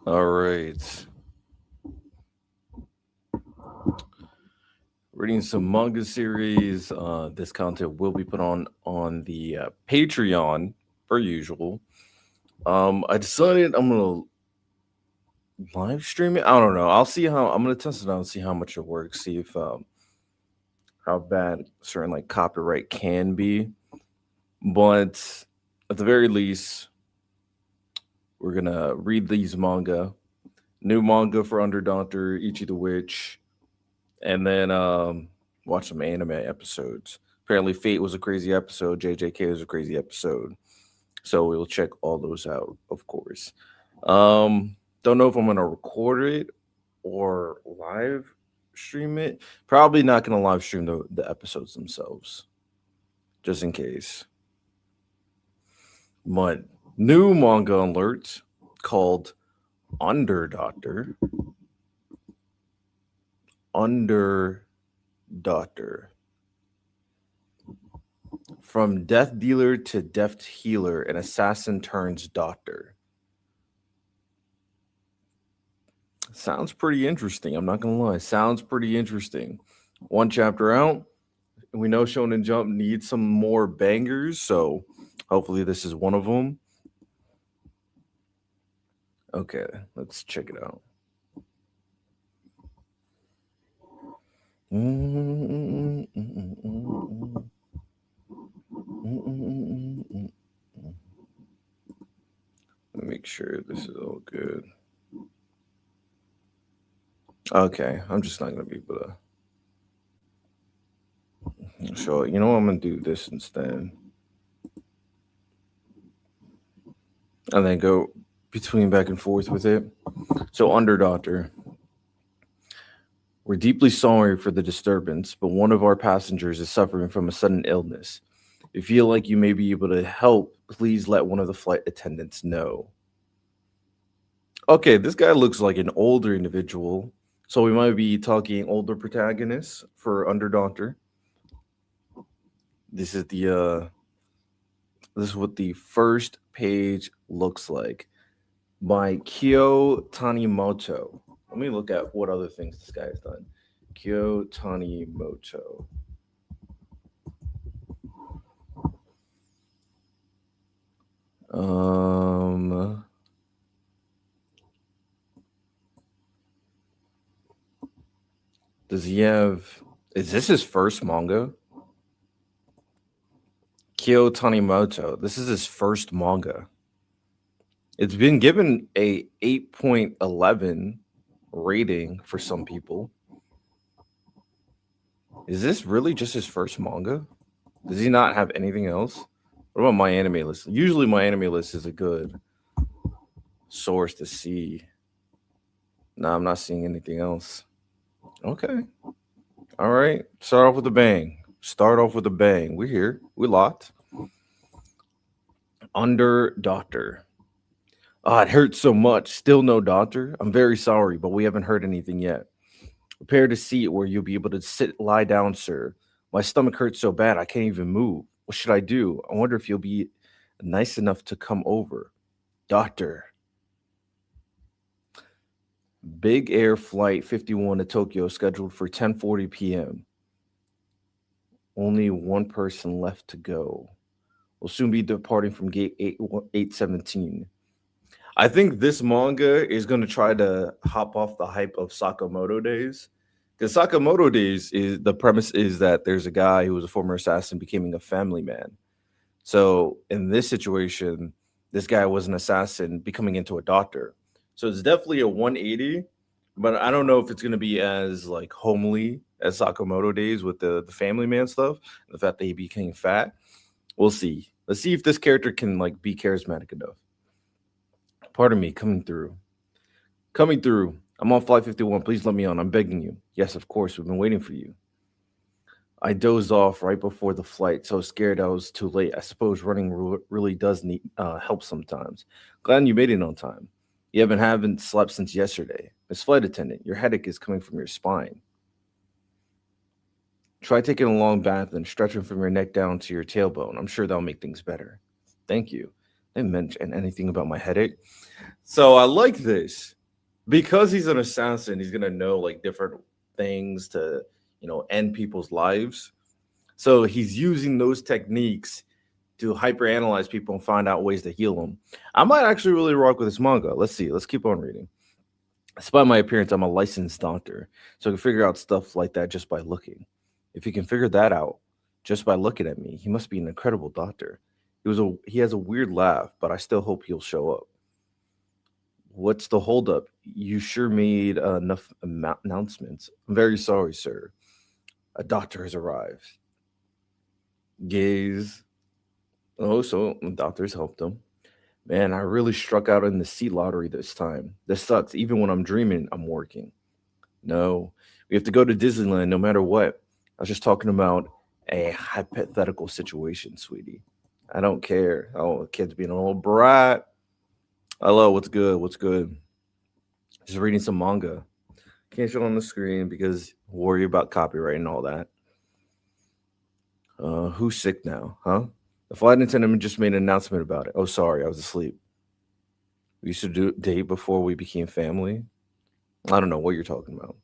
All right. Reading some manga series. This content will be put on the Patreon per usual. I decided I'm gonna live stream it. I don't know. I'll see how I'm gonna test it out and see how much it works. See if how bad certain like copyright can be. But at the very least, we're gonna read these manga. New manga for Underdaughter, Ichi the Witch, and then watch some anime episodes. Apparently, Fate was a crazy episode. JJK was a crazy episode. So we'll check all those out, of course. Don't know if I'm gonna record it or live stream it. Probably not gonna live stream the episodes themselves, just in case. But new manga alert called Under Doctor. Under Doctor. From death dealer to deft healer, an assassin turns doctor. Sounds pretty interesting. I'm not gonna lie. Sounds pretty interesting. One chapter out. We know Shonen Jump needs some more bangers, so hopefully this is one of them. Okay, let's check it out. Make sure this is all good. Okay, I'm just not gonna be able to show it. You know what? I'm gonna do this instead, and then go between back and forth with it. So, Under Doctor, we're deeply sorry for the disturbance, but one of our passengers is suffering from a sudden illness. If you feel like you may be able to help, please let one of the flight attendants know. Okay, this guy looks like an older individual, so we might be talking older protagonists for Under Doctor. This is the this is what the first page looks like by Kyo Tanimoto. Let me look at what other things this guy has done. Kyo Tanimoto. Um, does he have? Is this his first manga? Kyo Tanimoto. This is his first manga. It's been given a 8.11 rating for some people. Is this really just his first manga? Does he not have anything else? What about my anime list? Usually, my anime list is a good source to see. No, I'm not seeing anything else. Okay. All right. Start off with a bang. Start off with a bang. We're here. We locked. Under Doctor. Ah, it hurts so much. Still no doctor. I'm very sorry, but we haven't heard anything yet. Prepare to seat where you'll be able to lie down, sir. My stomach hurts so bad I can't even move. What should I do? I wonder if you'll be nice enough to come over. Doctor. Big Air Flight 51 to Tokyo scheduled for 10:40 p.m. Only one person left to go. We'll soon be departing from gate 817. I think this manga is going to try to hop off the hype of Sakamoto Days. Because Sakamoto Days is the premise is that there's a guy who was a former assassin becoming a family man. So in this situation, this guy was an assassin becoming into a doctor. So it's definitely a 180, but I don't know if it's going to be as like homely as Sakamoto Days with the family man stuff, the fact that he became fat. We'll see. Let's see if this character can like be charismatic enough. Pardon me, coming through. Coming through. I'm on flight 51. Please let me on. I'm begging you. Yes, of course. We've been waiting for you. I dozed off right before the flight, so scared I was too late. I suppose running really does need help sometimes. Glad you made it on time. You haven't slept since yesterday. Miss Flight Attendant, your headache is coming from your spine. Try taking a long bath and stretching from your neck down to your tailbone. I'm sure that'll make things better. Thank you. I didn't mention anything about my headache. So I like this because he's an assassin. He's gonna know like different things to end people's lives. So he's using those techniques to hyperanalyze people and find out ways to heal them. I might actually really rock with this manga. Let's see. Let's keep on reading. Despite my appearance, I'm a licensed doctor, so I can figure out stuff like that just by looking. If he can figure that out just by looking at me, he must be an incredible doctor. He has a weird laugh, but I still hope he'll show up. What's the holdup? You sure made enough announcements. I'm very sorry, sir. A doctor has arrived. Gaze. Oh, so the doctors helped him. Man, I really struck out in the seat lottery this time. This sucks. Even when I'm dreaming, I'm working. No, we have to go to Disneyland no matter what. I was just talking about a hypothetical situation, sweetie. I don't care. Oh, the kid's being a little brat. Hello, what's good? What's good? Just reading some manga. Can't show it on the screen because worry about copyright and all that. Who's sick now? Huh? The flight attendant just made an announcement about it. Oh, sorry, I was asleep. We used to date before we became family. I don't know what you're talking about.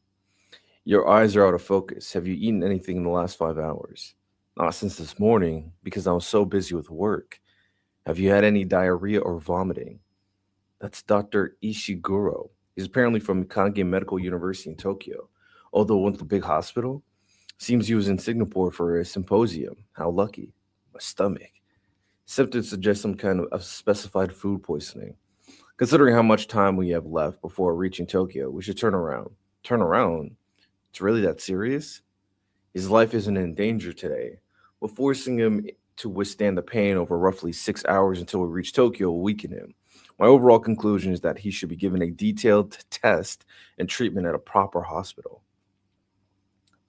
Your eyes are out of focus. Have you eaten anything in the last 5 hours? Not since this morning because I was so busy with work. Have you had any diarrhea or vomiting? That's Dr. Ishiguro. He's apparently from Kage Medical University in Tokyo. Although went to the big hospital, seems he was in Singapore for a symposium. How lucky. My stomach. Symptoms suggest some kind of specified food poisoning. Considering how much time we have left before reaching Tokyo, we should turn around. Turn around? It's really that serious? His life isn't in danger today. But forcing him to withstand the pain over roughly 6 hours until we reach Tokyo will weaken him. My overall conclusion is that he should be given a detailed test and treatment at a proper hospital.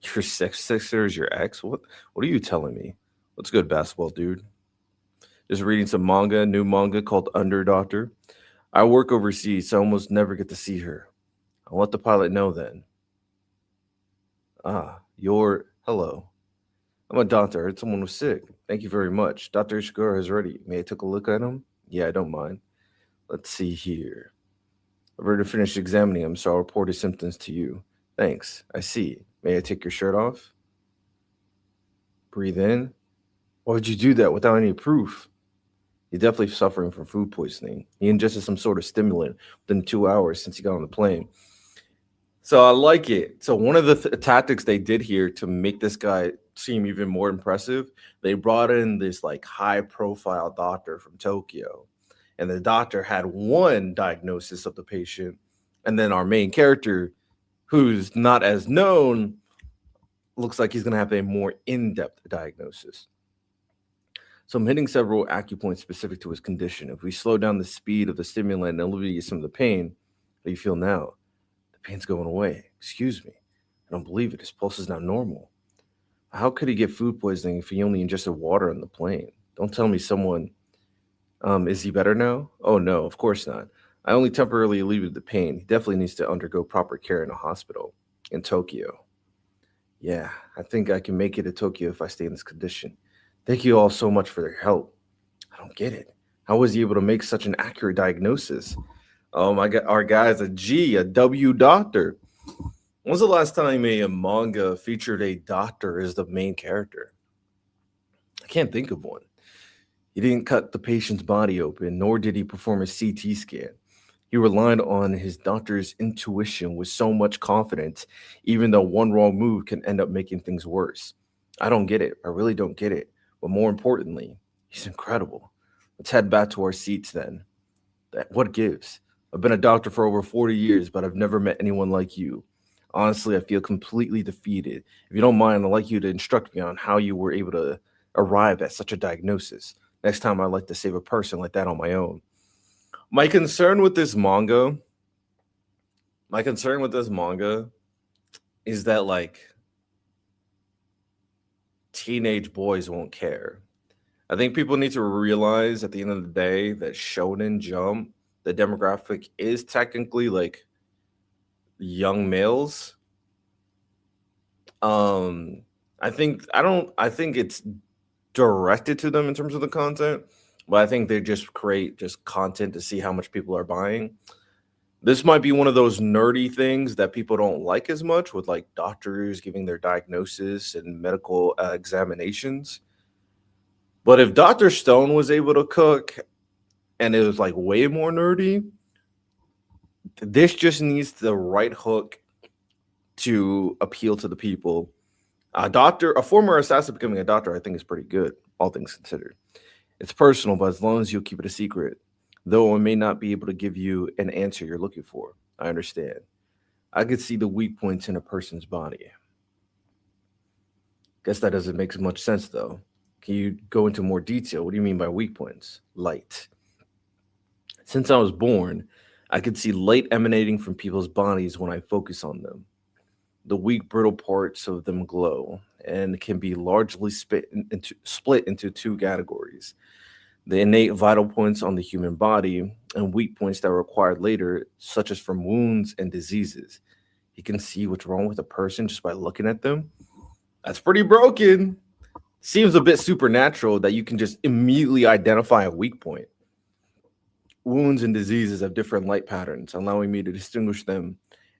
Your sister is your ex? What are you telling me? What's good, basketball dude? Just reading some manga, new manga called Under Doctor. I work overseas, so I almost never get to see her. I'll let the pilot know then. You're hello. I'm a doctor. I heard someone was sick. Thank you very much. Dr. Ishiguro is ready. May I take a look at him? Yeah, I don't mind. Let's see here. I've already finished examining him, so I'll report his symptoms to you. Thanks. I see. May I take your shirt off? Breathe in. Why would you do that without any proof? He's definitely suffering from food poisoning. He ingested some sort of stimulant within 2 hours since he got on the plane. So I like it. So one of the tactics they did here to make this guy seem even more impressive, they brought in this like high profile doctor from Tokyo. And the doctor had one diagnosis of the patient. And then our main character, who's not as known, looks like he's going to have a more in-depth diagnosis. So I'm hitting several acupoints specific to his condition. If we slow down the speed of the stimulant and alleviate some of the pain, how do you feel now? The pain's going away. Excuse me. I don't believe it. His pulse is now normal. How could he get food poisoning if he only ingested water on the plane? Don't tell me someone. Is he better now? Oh no, of course not. I only temporarily alleviated the pain. He definitely needs to undergo proper care in a hospital in Tokyo. Yeah, I think I can make it to Tokyo if I stay in this condition. Thank you all so much for your help. I don't get it. How was he able to make such an accurate diagnosis? Oh my god, our guy's a G, a W doctor. When's the last time a manga featured a doctor as the main character? I can't think of one. He didn't cut the patient's body open, nor did he perform a CT scan. He relied on his doctor's intuition with so much confidence, even though one wrong move can end up making things worse. I don't get it. I really don't get it. But more importantly, he's incredible. Let's head back to our seats then. What gives? I've been a doctor for over 40 years, but I've never met anyone like you. Honestly, I feel completely defeated. If you don't mind, I'd like you to instruct me on how you were able to arrive at such a diagnosis. Next time, I'd like to save a person like that on my own. My concern with this manga, my concern with this manga is that like teenage boys won't care. I think people need to realize at the end of the day that Shonen Jump, the demographic is technically like young males. Um, I think it's directed to them in terms of the content, but I think they just create just content to see how much people are buying. This might be one of those nerdy things that people don't like as much, with like doctors giving their diagnosis and medical examinations. But if Dr. Stone was able to cook and it was like way more nerdy, this just needs the right hook to appeal to the people. A former assassin becoming a doctor, I think is pretty good, all things considered. It's personal, but as long as you keep it a secret, though I may not be able to give you an answer you're looking for, I understand. I could see the weak points in a person's body. Guess that doesn't make much sense, though. Can you go into more detail? What do you mean by weak points? Light. Since I was born, I could see light emanating from people's bodies when I focus on them. The weak, brittle parts of them glow and can be largely split into two categories: the innate vital points on the human body and weak points that are acquired later, such as from wounds and diseases. You can see what's wrong with a person just by looking at them. That's pretty broken. Seems a bit supernatural that you can just immediately identify a weak point. Wounds and diseases have different light patterns, allowing me to distinguish them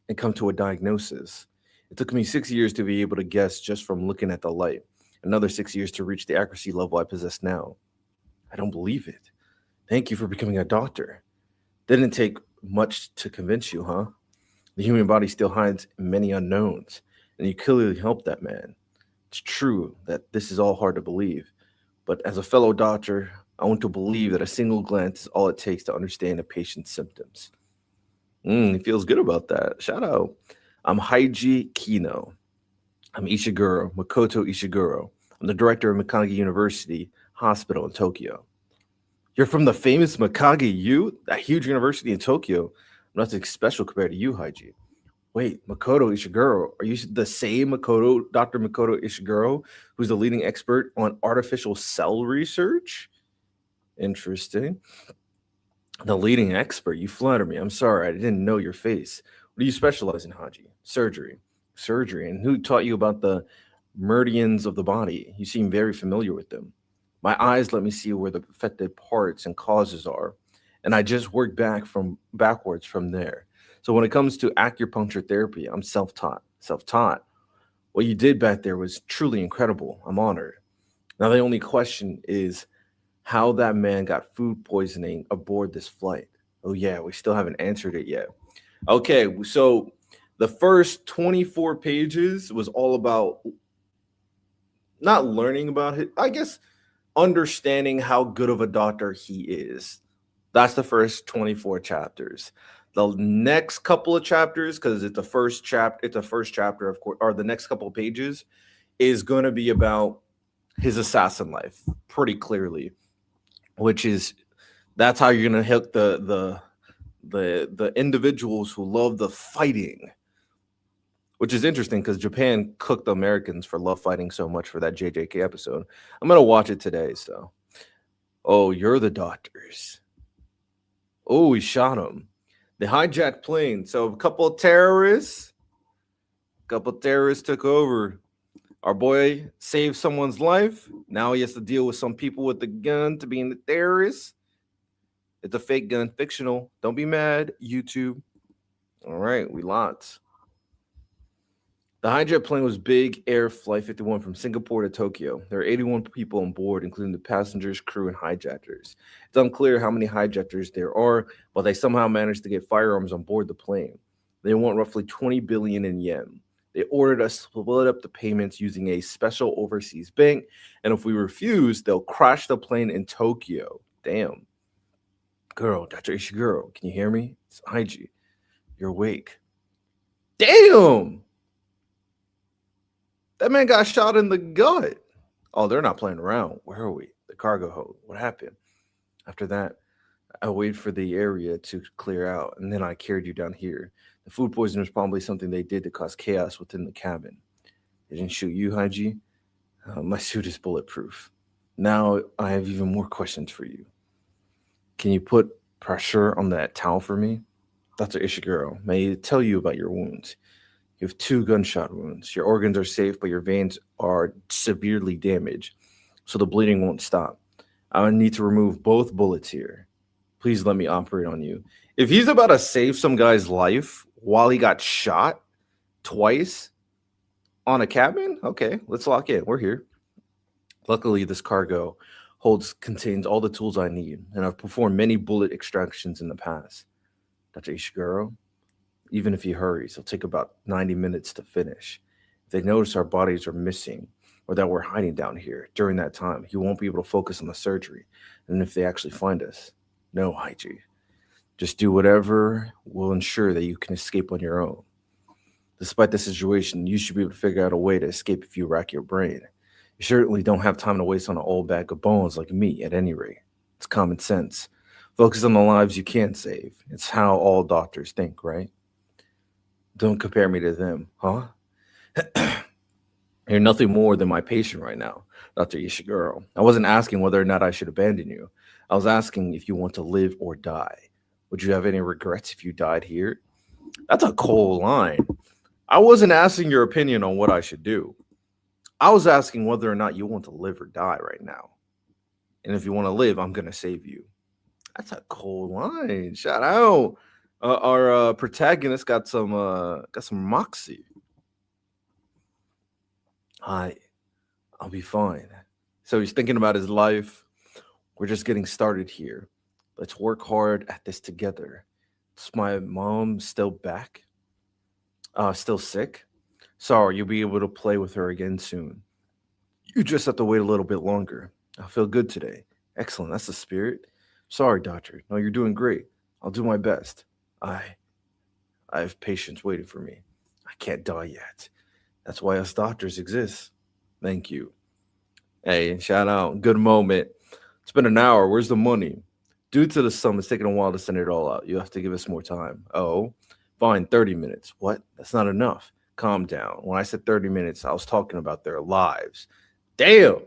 and come to a diagnosis. It took me 6 years to be able to guess just from looking at the light, another 6 years to reach the accuracy level I possess now. I don't believe it. Thank you for becoming a doctor. Didn't take much to convince you, huh? The human body still hides many unknowns, and you clearly helped that man. It's true that this is all hard to believe, but as a fellow doctor, I want to believe that a single glance is all it takes to understand a patient's symptoms. He feels good about that. Shout out. I'm Haiji Kino. I'm Ishiguro, Makoto Ishiguro. I'm the director of Mikage University Hospital in Tokyo. You're from the famous Mikage U, that huge university in Tokyo. Nothing special compared to you, Haiji. Wait, Makoto Ishiguro, are you the same Makoto, Dr. Makoto Ishiguro, who's the leading expert on artificial cell research? Interesting. The leading expert. You flatter me. I'm sorry. I didn't know your face. What do you specialize in, Haji? Surgery. Surgery. And who taught you about the meridians of the body? You seem very familiar with them. My eyes let me see where the affected parts and causes are, and I just work backwards from there. So when it comes to acupuncture therapy, I'm self-taught. Self-taught. What you did back there was truly incredible. I'm honored. Now the only question is how that man got food poisoning aboard this flight. Oh yeah, we still haven't answered it yet. Okay, so the first 24 pages was all about not learning about it, I guess understanding how good of a doctor he is. That's the first 24 chapters. The next couple of chapters, because it's the first chapter, of course, or the next couple of pages is going to be about his assassin life pretty clearly, which is that's how you're going to hook the individuals who love the fighting, which is interesting because Japan cooked the Americans for love fighting so much for that JJK episode. I'm gonna watch it today. So, oh, you're the doctors. Oh, we shot him. They hijacked plane. So a couple terrorists took over. Our boy saved someone's life. Now he has to deal with some people with the gun to being the terrorists. It's a fake gun, fictional. Don't be mad, YouTube. All right, we lots. The hijack plane was Big Air Flight 51 from Singapore to Tokyo. There are 81 people on board, including the passengers, crew, and hijackers. It's unclear how many hijackers there are, but they somehow managed to get firearms on board the plane. They want roughly 20 billion in yen. They ordered us to split up the payments using a special overseas bank, and if we refuse, they'll crash the plane in Tokyo. Damn. Girl, Dr. Ishiguro, can you hear me? It's Ig. You're awake. Damn! That man got shot in the gut. Oh, they're not playing around. Where are we? The cargo hold. What happened? After that, I waited for the area to clear out, and then I carried you down here. The food poisoning was probably something they did to cause chaos within the cabin. They didn't shoot you, Haji. My suit is bulletproof. Now I have even more questions for you. Can you put pressure on that towel for me? Dr. Ishiguro, may I tell you about your wounds? You have 2 gunshot wounds. Your organs are safe, but your veins are severely damaged, so the bleeding won't stop. I need to remove both bullets here. Please let me operate on you. If he's about to save some guy's life while he got shot twice on a cabin, okay, let's lock in. We're here. Luckily, this cargo holds contains all the tools I need, and I've performed many bullet extractions in the past. Dr. Ishiguro, even if he hurries, it'll take about 90 minutes to finish. If they notice our bodies are missing or that we're hiding down here during that time, he won't be able to focus on the surgery. And if they actually find us, no, Ichi. Just do whatever will ensure that you can escape on your own. Despite the situation, you should be able to figure out a way to escape if you rack your brain. You certainly don't have time to waste on an old bag of bones like me, at any rate. It's common sense. Focus on the lives you can save. It's how all doctors think, right? Don't compare me to them, huh? You're nothing more than my patient right now, Dr. Ishiguro. I wasn't asking whether or not I should abandon you. I was asking if you want to live or die. Would you have any regrets if you died here? That's a cold line. I wasn't asking your opinion on what I should do. I was asking whether or not you want to live or die right now. And if you want to live, I'm going to save you. That's a cold line. Shout out. Our protagonist got some moxie. I I'll be fine. So he's thinking about his life. We're just getting started here. Let's work hard at this together. Is my mom still back? Still sick? Sorry, you'll be able to play with her again soon. You just have to wait a little bit longer. I feel good today. Excellent. That's the spirit. Sorry, doctor. No, you're doing great. I'll do my best. I I have patients waiting for me. I can't die yet. That's why us doctors exist. Thank you. Hey, shout out. Good moment. It's been an hour. Where's the money? Due to the sum, it's taking a while to send it all out. You have to give us more time. Oh, fine, 30 minutes. What? That's not enough. Calm down. When I said 30 minutes, I was talking about their lives. Damn.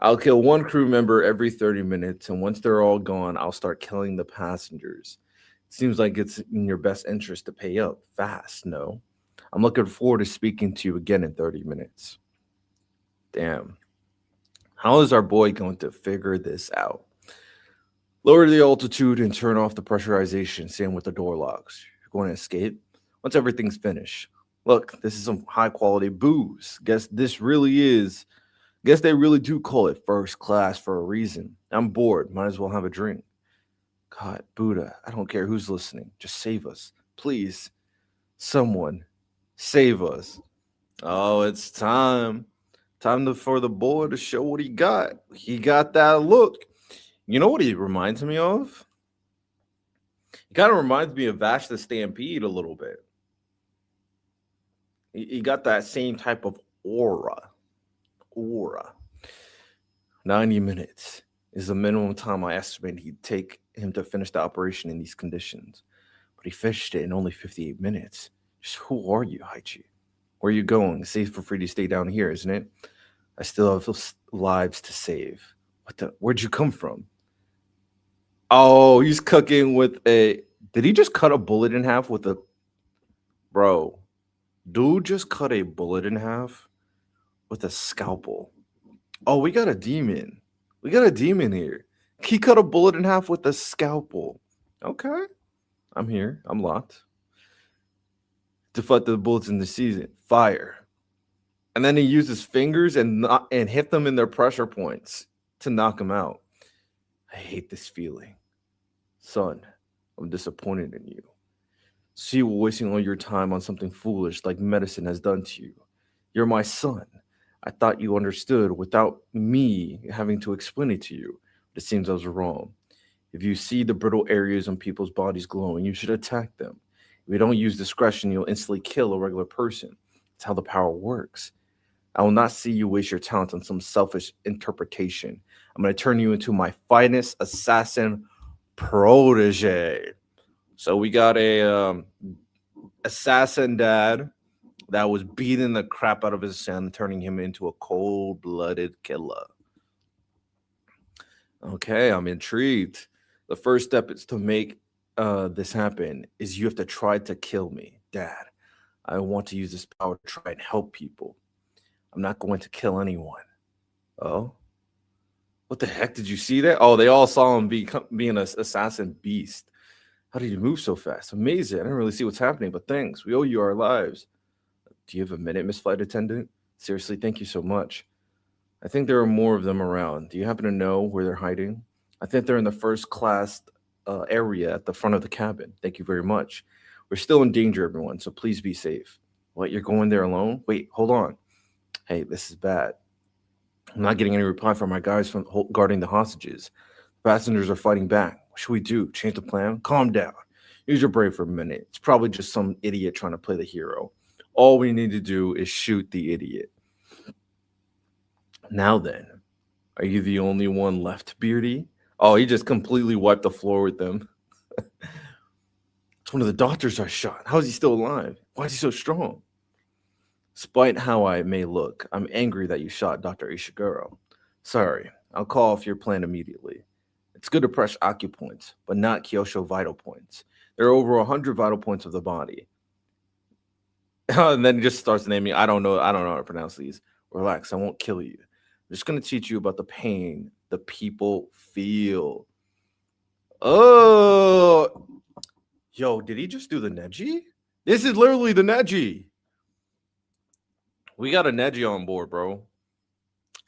I'll kill one crew member every 30 minutes, and once they're all gone, I'll start killing the passengers. Seems like it's in your best interest to pay up fast, no? I'm looking forward to speaking to you again in 30 minutes. Damn. How is our boy going to figure this out? Lower the altitude and turn off the pressurization, same with the door locks. You're going to escape once everything's finished. Look, this is some high quality booze. Guess they really do call it first class for a reason. I'm bored. Might as well have a drink. God, Buddha, I don't care who's listening. Just save us. Please. Someone. Save us. Oh, it's time. For the boy to show what he got. He got that look. You know what he reminds me of? He kind of reminds me of Vash the Stampede a little bit. He got that same type of aura. Aura. 90 minutes is the minimum time I estimate he'd take him to finish the operation in these conditions. But he finished it in only 58 minutes. Just who are you, Haichi? Where are you going? It's safe for free to stay down here, isn't it? I still have lives to save. What the? Where'd you come from? Oh, he's cooking with a. Did he just cut a bullet in half with a. Bro, dude just cut a bullet in half with a scalpel. Oh, we got a demon. We got a demon here. He cut a bullet in half with a scalpel. Okay. I'm here. I'm locked. Deflect the bullets in the season. Fire. And then he used his fingers and hit them in their pressure points to knock them out. I hate this feeling. Son, I'm disappointed in you. See you wasting all your time on something foolish like medicine has done to you. You're my son. I thought you understood without me having to explain it to you. But it seems I was wrong. If you see the brittle areas on people's bodies glowing, you should attack them. If you don't use discretion, you'll instantly kill a regular person. That's how the power works. I will not see you waste your talent on some selfish interpretation. I'm going to turn you into my finest assassin protege. So we got a assassin dad that was beating the crap out of his son, turning him into a cold-blooded killer. Okay, I'm intrigued. The first step is to make this happen is you have to try to kill me, Dad. I want to use this power to try and help people. I'm not going to kill anyone. Oh? What the heck? Did you see that? Oh, they all saw him be an assassin beast. How did you move so fast? Amazing. I didn't really see what's happening, but thanks. We owe you our lives. Do you have a minute, Miss Flight Attendant? Seriously, thank you so much. I think there are more of them around. Do you happen to know where they're hiding? I think they're in the first class area at the front of the cabin. Thank you very much. We're still in danger, everyone, so please be safe. What, you're going there alone? Wait, hold on. Hey, this is bad. I'm not getting any reply from my guys from guarding the hostages. Passengers are fighting back. What should we do? Change the plan? Calm down. Use your brain for a minute. It's probably just some idiot trying to play the hero. All we need to do is shoot the idiot. Now then, are you the only one left, Beardy? Oh, he just completely wiped the floor with them. It's one of the doctors I shot. How is he still alive? Why is he so strong? Despite how I may look, I'm angry that you shot Dr. Ishiguro. Sorry, I'll call off your plan immediately. It's good to press acupoints, but not Kyosho vital points. There are over 100 vital points of the body. And then he just starts naming, I don't know how to pronounce these. Relax, I won't kill you. I'm just going to teach you about the pain the people feel. Oh, yo, did he just do the Neji? This is literally the Neji. We got a Neji on board, bro.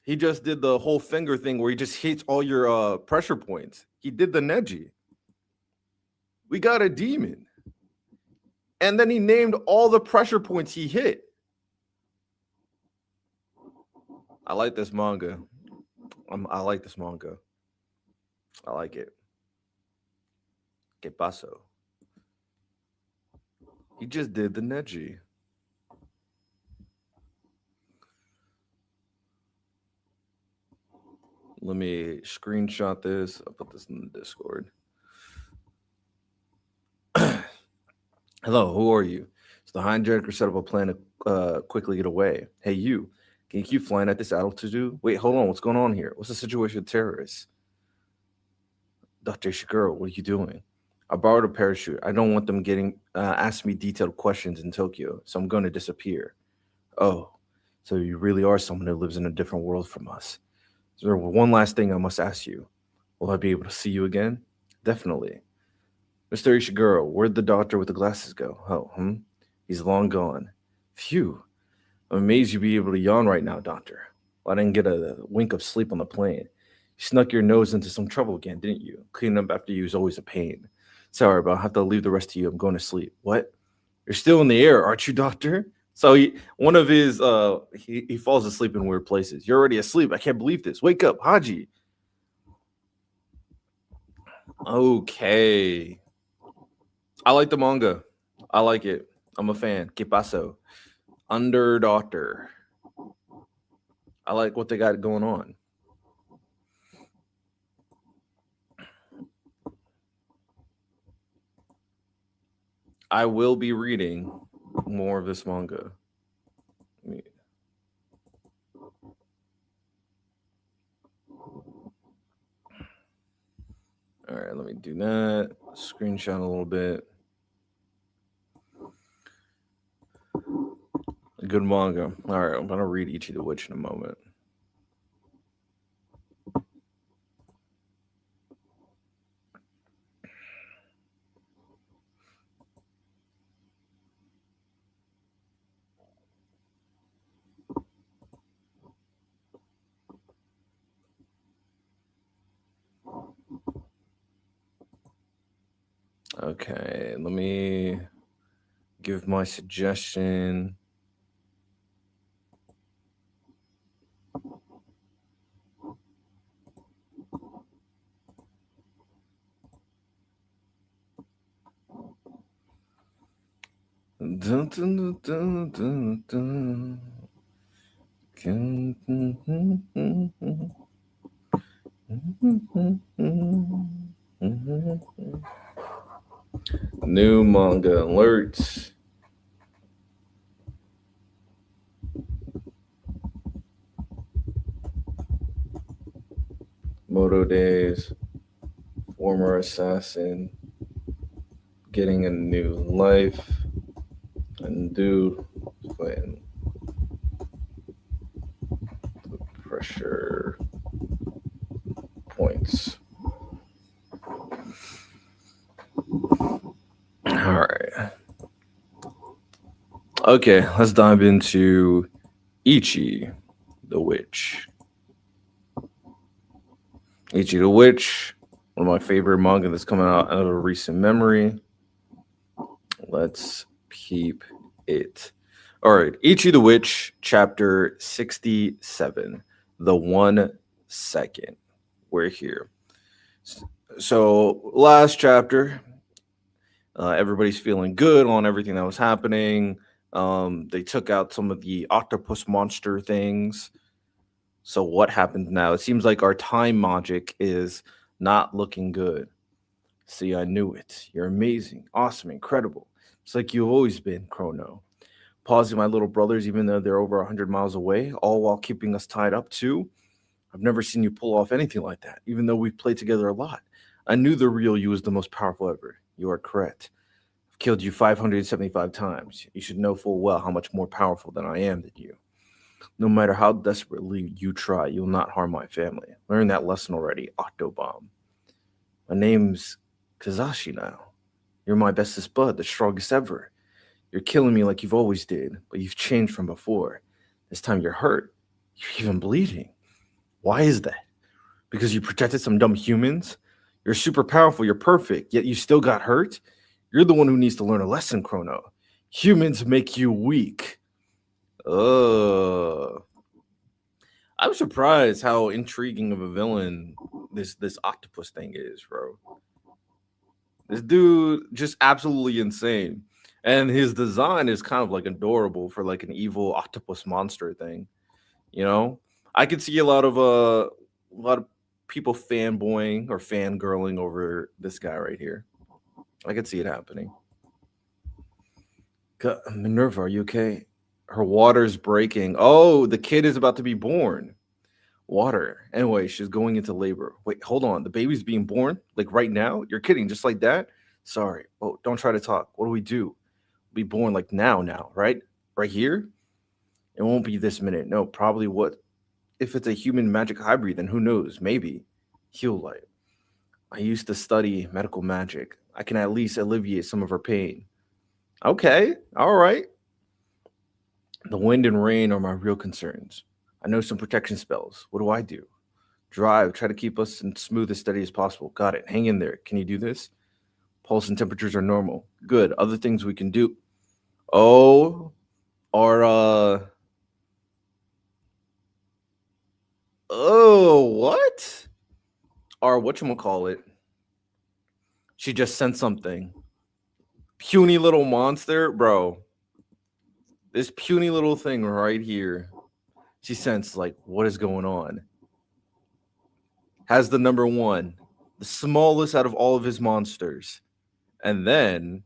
He just did the whole finger thing where he just hits all your pressure points. He did the Neji. We got a demon. And then he named all the pressure points he hit. I like this manga. I like this manga. I like it. Que paso? He just did the Neji. Let me screenshot this. I'll put this in the Discord. Hello, who are you? So the hijacker set up a plan to quickly get away. Hey, you. Can you keep flying at this altitude? Wait, hold on. What's going on here? What's the situation with terrorists? Dr. Ishiguro, what are you doing? I borrowed a parachute. I don't want them getting asking me detailed questions in Tokyo, so I'm going to disappear. Oh, so you really are someone who lives in a different world from us. Is there one last thing I must ask you? Will I be able to see you again? Definitely. Mr. Ishiguro, where'd the doctor with the glasses go? Oh, He's long gone. Phew. I'm amazed you'd be able to yawn right now, doctor. Well, I didn't get a wink of sleep on the plane. You snuck your nose into some trouble again, didn't you? Cleaning up after you is always a pain. Sorry, but I'll have to leave the rest of you. I'm going to sleep. What? You're still in the air, aren't you, doctor? So one of his he falls asleep in weird places. You're already asleep. I can't believe this. Wake up, Haji. Okay. I like the manga. I like it. I'm a fan. Que paso? Under Doctor. I like what they got going on. I will be reading more of this manga. All right, let me do that. Screenshot a little bit. A good manga. All right, I'm gonna read Ichi the Witch in a moment. Okay, let me give my suggestion. Dun, dun, dun, dun, dun, New manga alerts. Moto Days. Former assassin. Getting a new life. Undo when the pressure nice. All right. Okay, let's dive into Ichi, the Witch. Ichi the Witch, one of my favorite manga that's coming out of recent memory. Let's keep it. All right, Ichi the Witch, chapter 67. The 1 second. We're here. So, last chapter, everybody's feeling good on everything that was happening. They took out some of the octopus monster things. So, what happens now? It seems like our time magic is not looking good. See, I knew it. You're amazing, awesome, incredible. It's like you've always been, Chrono. Pausing my little brothers, even though they're over 100 miles away, all while keeping us tied up, too. I've never seen you pull off anything like that, even though we've played together a lot. I knew the real you was the most powerful ever. You are correct. I've killed you 575 times. You should know full well how much more powerful than I am than you. No matter how desperately you try, you'll not harm my family. Learn that lesson already, Octobomb. My name's Kazashi now. You're my bestest bud, the strongest ever. You're killing me like you've always did, but you've changed from before. This time you're hurt. You're even bleeding. Why is that? Because you protected some dumb humans? You're super powerful, you're perfect, yet you still got hurt? You're the one who needs to learn a lesson, Chrono. Humans make you weak. Ugh. I'm surprised how intriguing of a villain this octopus thing is, bro. This dude just absolutely insane. And his design is kind of like adorable for like an evil octopus monster thing, you know? I could see a lot of people fanboying or fangirling over this guy right here. I could see it happening. Minerva, are you okay? Her water's breaking. Oh, the kid is about to be born. Water. Anyway, she's going into labor. Wait, hold on. The baby's being born? Like right now? You're kidding, just like that? Sorry. Oh, don't try to talk. What do we do? Be born like now, right? Right here? It won't be this minute. No, probably what if it's a human magic hybrid, then who knows? Maybe. Heal light. I used to study medical magic. I can at least alleviate some of her pain. Okay, all right. The wind and rain are my real concerns. I know some protection spells. What do I do? Drive, try to keep us in smooth as steady as possible. Got it. Hang in there. Can you do this? Pulse and temperatures are normal. Good. Other things we can do. Oh, our oh, what? Our whatchamacallit. She just sent something. Puny little monster, bro. This puny little thing right here. She sensed like what is going on. Has the number one, the smallest out of all of his monsters. And then,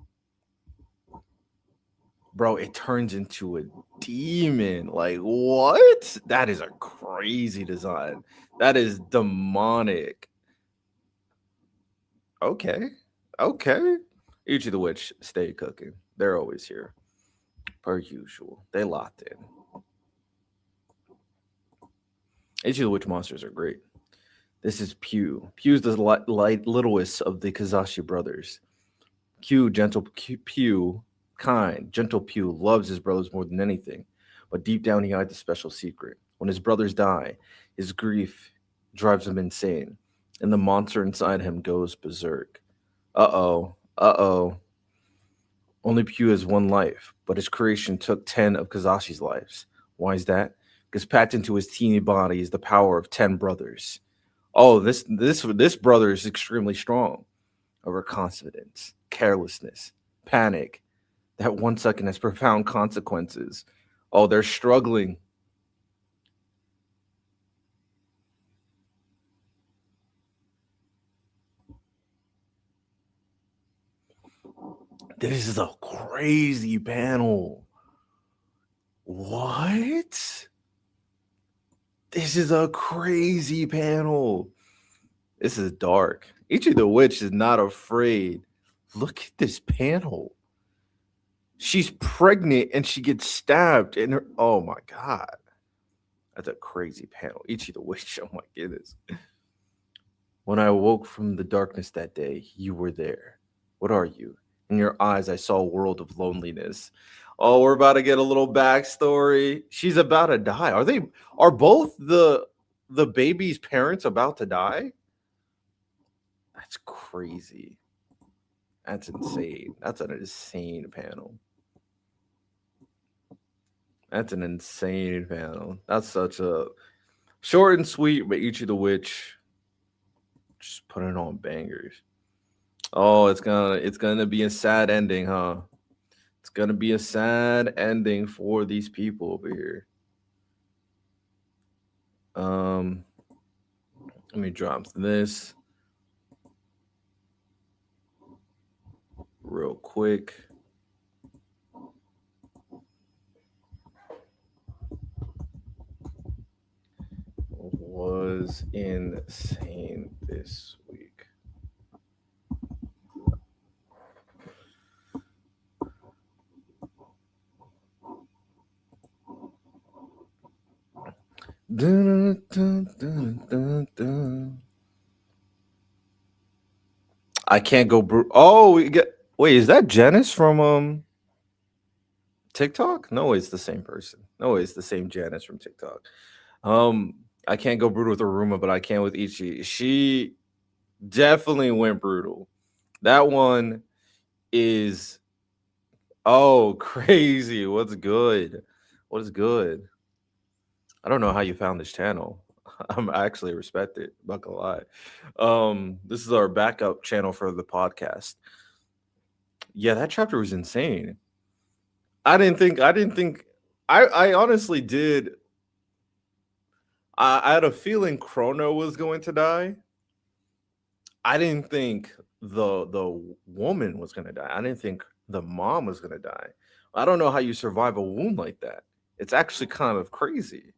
bro, it turns into a demon. Like, what? That is a crazy design. That is demonic. Okay. Okay. Each of the witch stay cooking. They're always here. Per usual. They locked in. Each of the witch monsters are great. This is Pew. Pew's the littlest of the Kazashi brothers. Pew, kind, gentle Pew loves his brothers more than anything, but deep down he hides a special secret. When his brothers die, his grief drives him insane, and the monster inside him goes berserk. Uh oh. Only Pew has one life, but his creation took 10 of Kazashi's lives. Why is that? Because packed into his teeny body is the power of 10 brothers. Oh, this brother is extremely strong. Overconfidence, carelessness, panic. That 1 second has profound consequences. Oh, they're struggling. This is a crazy panel. What? This is a crazy panel. This is dark. Each of the witch is not afraid. Look at this panel. She's pregnant and she gets stabbed in her. Oh my god. That's a crazy panel. Ichi the witch. Oh my goodness. When I awoke from the darkness that day, you were there. What are you? In your eyes, I saw a world of loneliness. Oh, we're about to get a little backstory. She's about to die. Are both the baby's parents about to die? That's crazy. That's insane. That's an insane panel. That's an insane panel. That's such a short and sweet, but Ichi the Witch just putting on bangers. Oh, it's gonna be a sad ending, huh? It's gonna be a sad ending for these people over here. Um, Let me drop this real quick. Was insane this week. Dun, dun, dun, dun, dun. I can't go. Oh, we get. Wait, is that Janice from TikTok? No, it's the same person. No, it's the same Janice from TikTok. Um, I can't go brutal with Aruma, but I can with Ichi. She definitely went brutal. That one is crazy. What's good? What is good? I don't know how you found this channel. I'm actually respect it. Not gonna lie. This is our backup channel for the podcast. Yeah, that chapter was insane. I didn't think I honestly did. I had a feeling Chrono was going to die. I didn't think the woman was gonna die. I didn't think the mom was gonna die. I don't know how you survive a wound like that. It's actually kind of crazy.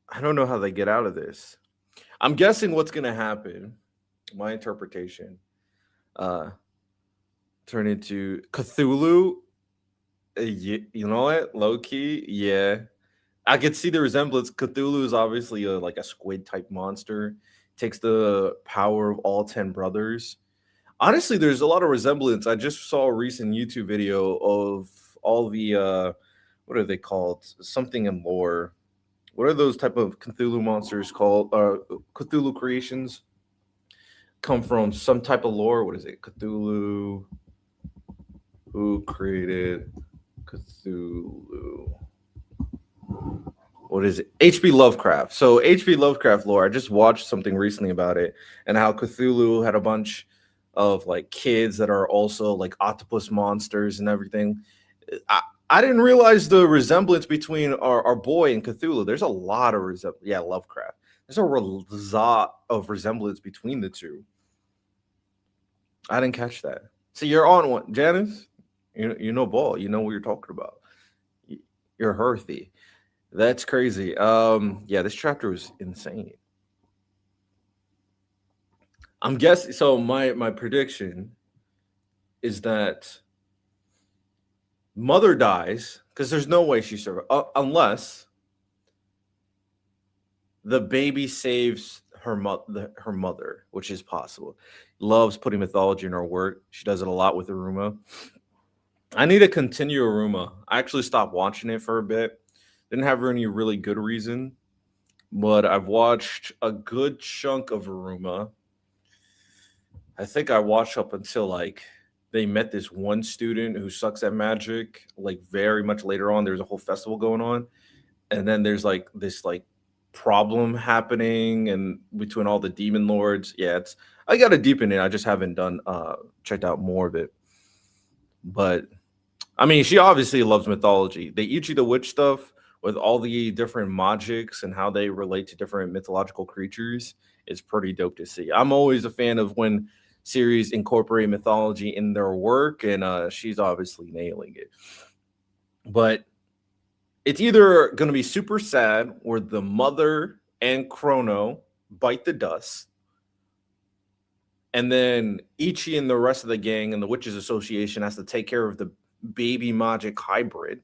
I don't know how they get out of this. I'm guessing what's gonna happen. My interpretation. Uh, Turn into Cthulhu. You know what? Low key, yeah. I could see the resemblance. Cthulhu is obviously like a squid type monster. Takes the power of all 10 brothers. Honestly, there's a lot of resemblance. I just saw a recent YouTube video of all the what are they called? Something in lore. What are those type of Cthulhu monsters called? Cthulhu creations come from some type of lore. What is it? Cthulhu. Who created Cthulhu? What is it? H.P. Lovecraft. So H.P. Lovecraft lore. I just watched something recently about it and how Cthulhu had a bunch of like kids that are also like octopus monsters and everything. I, I didn't realize the resemblance between our boy and Cthulhu. There's a lot of resemblance. Yeah, Lovecraft. There's a lot of resemblance between the two. I didn't catch that. See, you're on one, Janice. You know ball. You know what you're talking about. You're healthy. That's crazy. Yeah, this chapter was insane. I'm guessing. So my prediction is that mother dies because there's no way she survives unless the baby saves her mother, which is possible. Loves putting mythology in her work. She does it a lot with Aruma. I need to continue Aruma. I actually stopped watching it for a bit. Didn't have any really good reason, but I've watched a good chunk of Aruma. I think I watched up until like they met this one student who sucks at magic. Like very much later on, there's a whole festival going on, and then there's like this like problem happening and between all the demon lords. Yeah, it's I got to deepen it. I just haven't done checked out more of it, but I mean, she obviously loves mythology. The Ichi the Witch stuff with all the different magics and how they relate to different mythological creatures is pretty dope to see. I'm always a fan of when series incorporate mythology in their work, and she's obviously nailing it. But it's either going to be super sad where the mother and Chrono bite the dust, and then Ichi and the rest of the gang and the Witches Association has to take care of the baby magic hybrid,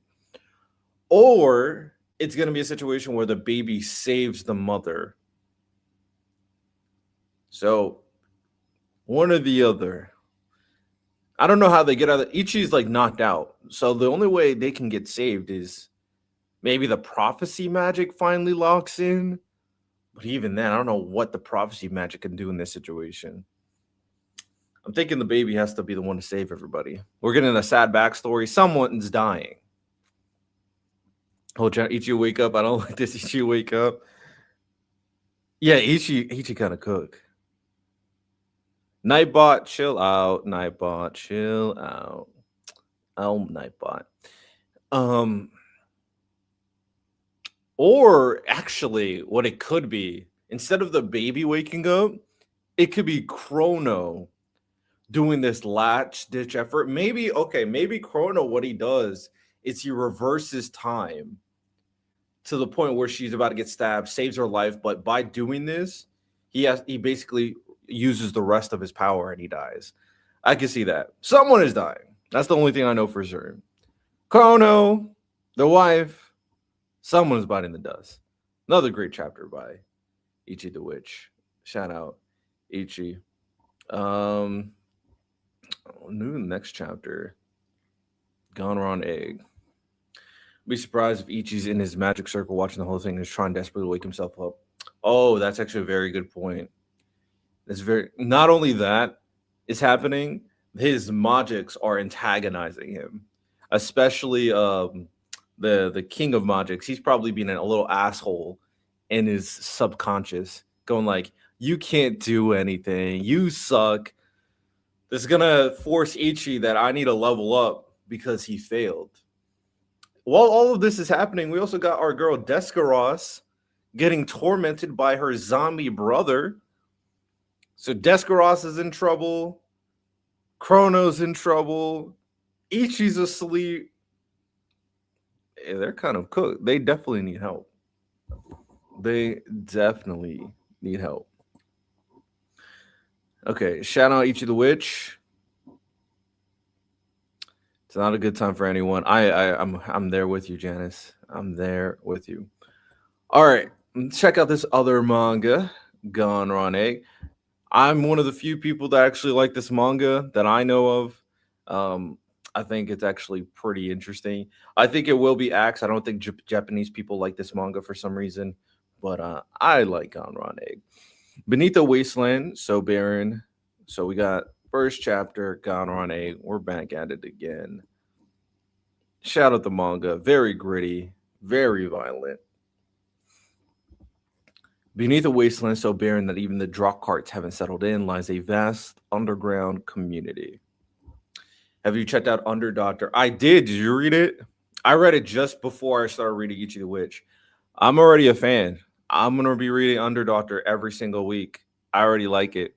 or it's going to be a situation where the baby saves the mother So one or the other. I don't know how they get out of Ichi's like knocked out. So the only way they can get saved is maybe the prophecy magic finally locks in. But even then, I don't know what the prophecy magic can do in this situation. I'm thinking the baby has to be the one to save everybody. We're getting a sad backstory. Someone's dying. Oh, Ichi wake up. I don't like this. Ichi wake up. Yeah, Ichi kind of cook. Nightbot, chill out. Nightbot, chill out. Oh, Nightbot. Um, or actually, what it could be, instead of the baby waking up, it could be Chrono doing this latch ditch effort. Maybe, okay, maybe Chrono, what he does is he reverses time to the point where she's about to get stabbed, saves her life, but by doing this, he basically uses the rest of his power and he dies. I can see that. Someone is dying. That's the only thing I know for sure. Chrono, the wife, someone's biting the dust. Another great chapter by Ichi the Witch. Shout out Ichi. New next chapter. Gonron Egg. Be surprised if Ichi's in his magic circle watching the whole thing and is trying desperately to wake himself up. Oh, that's actually a very good point. That's very not only that is happening, his magics are antagonizing him. Especially the king of magics. He's probably being a little asshole in his subconscious, going like, you can't do anything, you suck. This is gonna force Ichi that I need to level up because he failed. While all of this is happening, we also got our girl Descaros getting tormented by her zombie brother. So Descaros is in trouble. Chrono's in trouble. Ichi's asleep. Yeah, they're kind of cooked. They definitely need help. They definitely need help. Okay, shout out Ichi the Witch. It's not a good time for anyone. I'm there with you, Janice. I'm there with you. All right, check out this other manga, Gonron Egg. I'm one of the few people that actually like this manga that I know of. I think it's actually pretty interesting. I think it will be axed. I don't think Japanese people like this manga for some reason, but I like Gonron Egg. Beneath the Wasteland, So Barren. So we got first chapter, Gonron Egg. We're back at it again. Shout out the manga. Very gritty, very violent. Beneath a wasteland so barren that even the drop carts haven't settled in lies a vast underground community. Have you checked out Under Doctor? I did. Did you read it? I read it just before I started reading Ichi the Witch. I'm already a fan. I'm gonna be reading Under Doctor every single week. I already like it.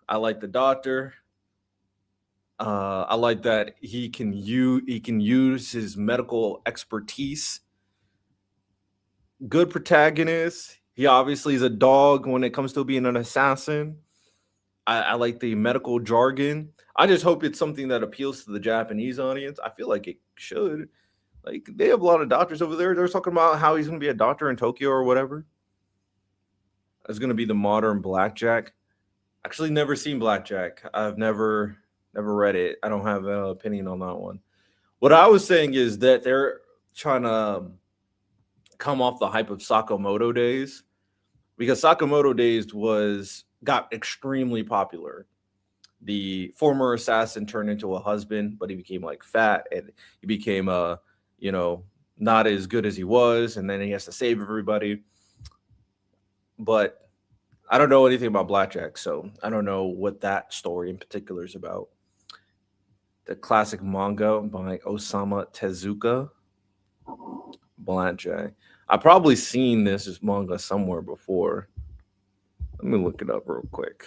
I like the Doctor. I like that he can use his medical expertise. Good protagonist. He obviously is a dog when it comes to being an assassin. I like the medical jargon. I just hope it's something that appeals to the Japanese audience. I feel like it should. Like they have a lot of doctors over there. They're talking about how he's going to be a doctor in Tokyo or whatever. It's going to be the modern Blackjack. Actually, never seen Blackjack. I've never read it. I don't have an opinion on that one. What I was saying is that they're trying to come off the hype of Sakamoto Days because Sakamoto Days was got extremely popular. The former assassin turned into a husband, but he became like fat and he became you know, not as good as he was, and then he has to save everybody. But I don't know anything about Blackjack, so I don't know what that story in particular is about. The classic manga by Osamu Tezuka, Blackjack. I've probably seen this manga somewhere before. Let me look it up real quick.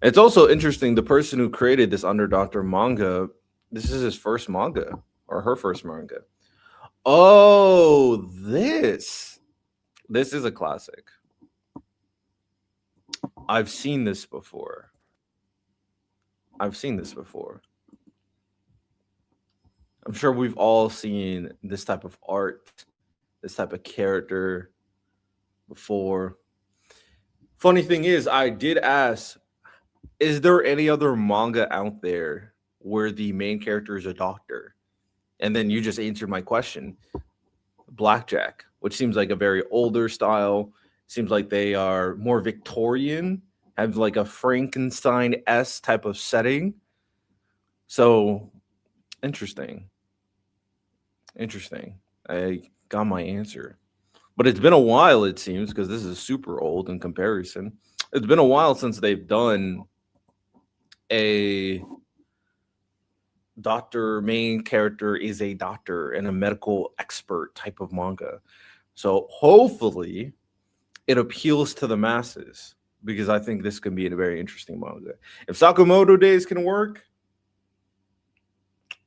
It's also interesting. The person who created this Under Doctor manga, this is his first manga or her first manga. Oh, this is a classic. I've seen this before. I've seen this before. I'm sure we've all seen this type of art, this type of character before. Funny thing is, I did ask, is there any other manga out there where the main character is a doctor? And then you just answered my question. Blackjack, which seems like a very older style. Seems like they are more Victorian, have like a Frankenstein s type of setting. So interesting, interesting. I got my answer, but it's been a while. It seems because this is super old in comparison. It's been a while since they've done a doctor main character is a doctor and a medical expert type of manga. So hopefully it appeals to the masses because I think this can be a very interesting manga. If Sakamoto Days can work,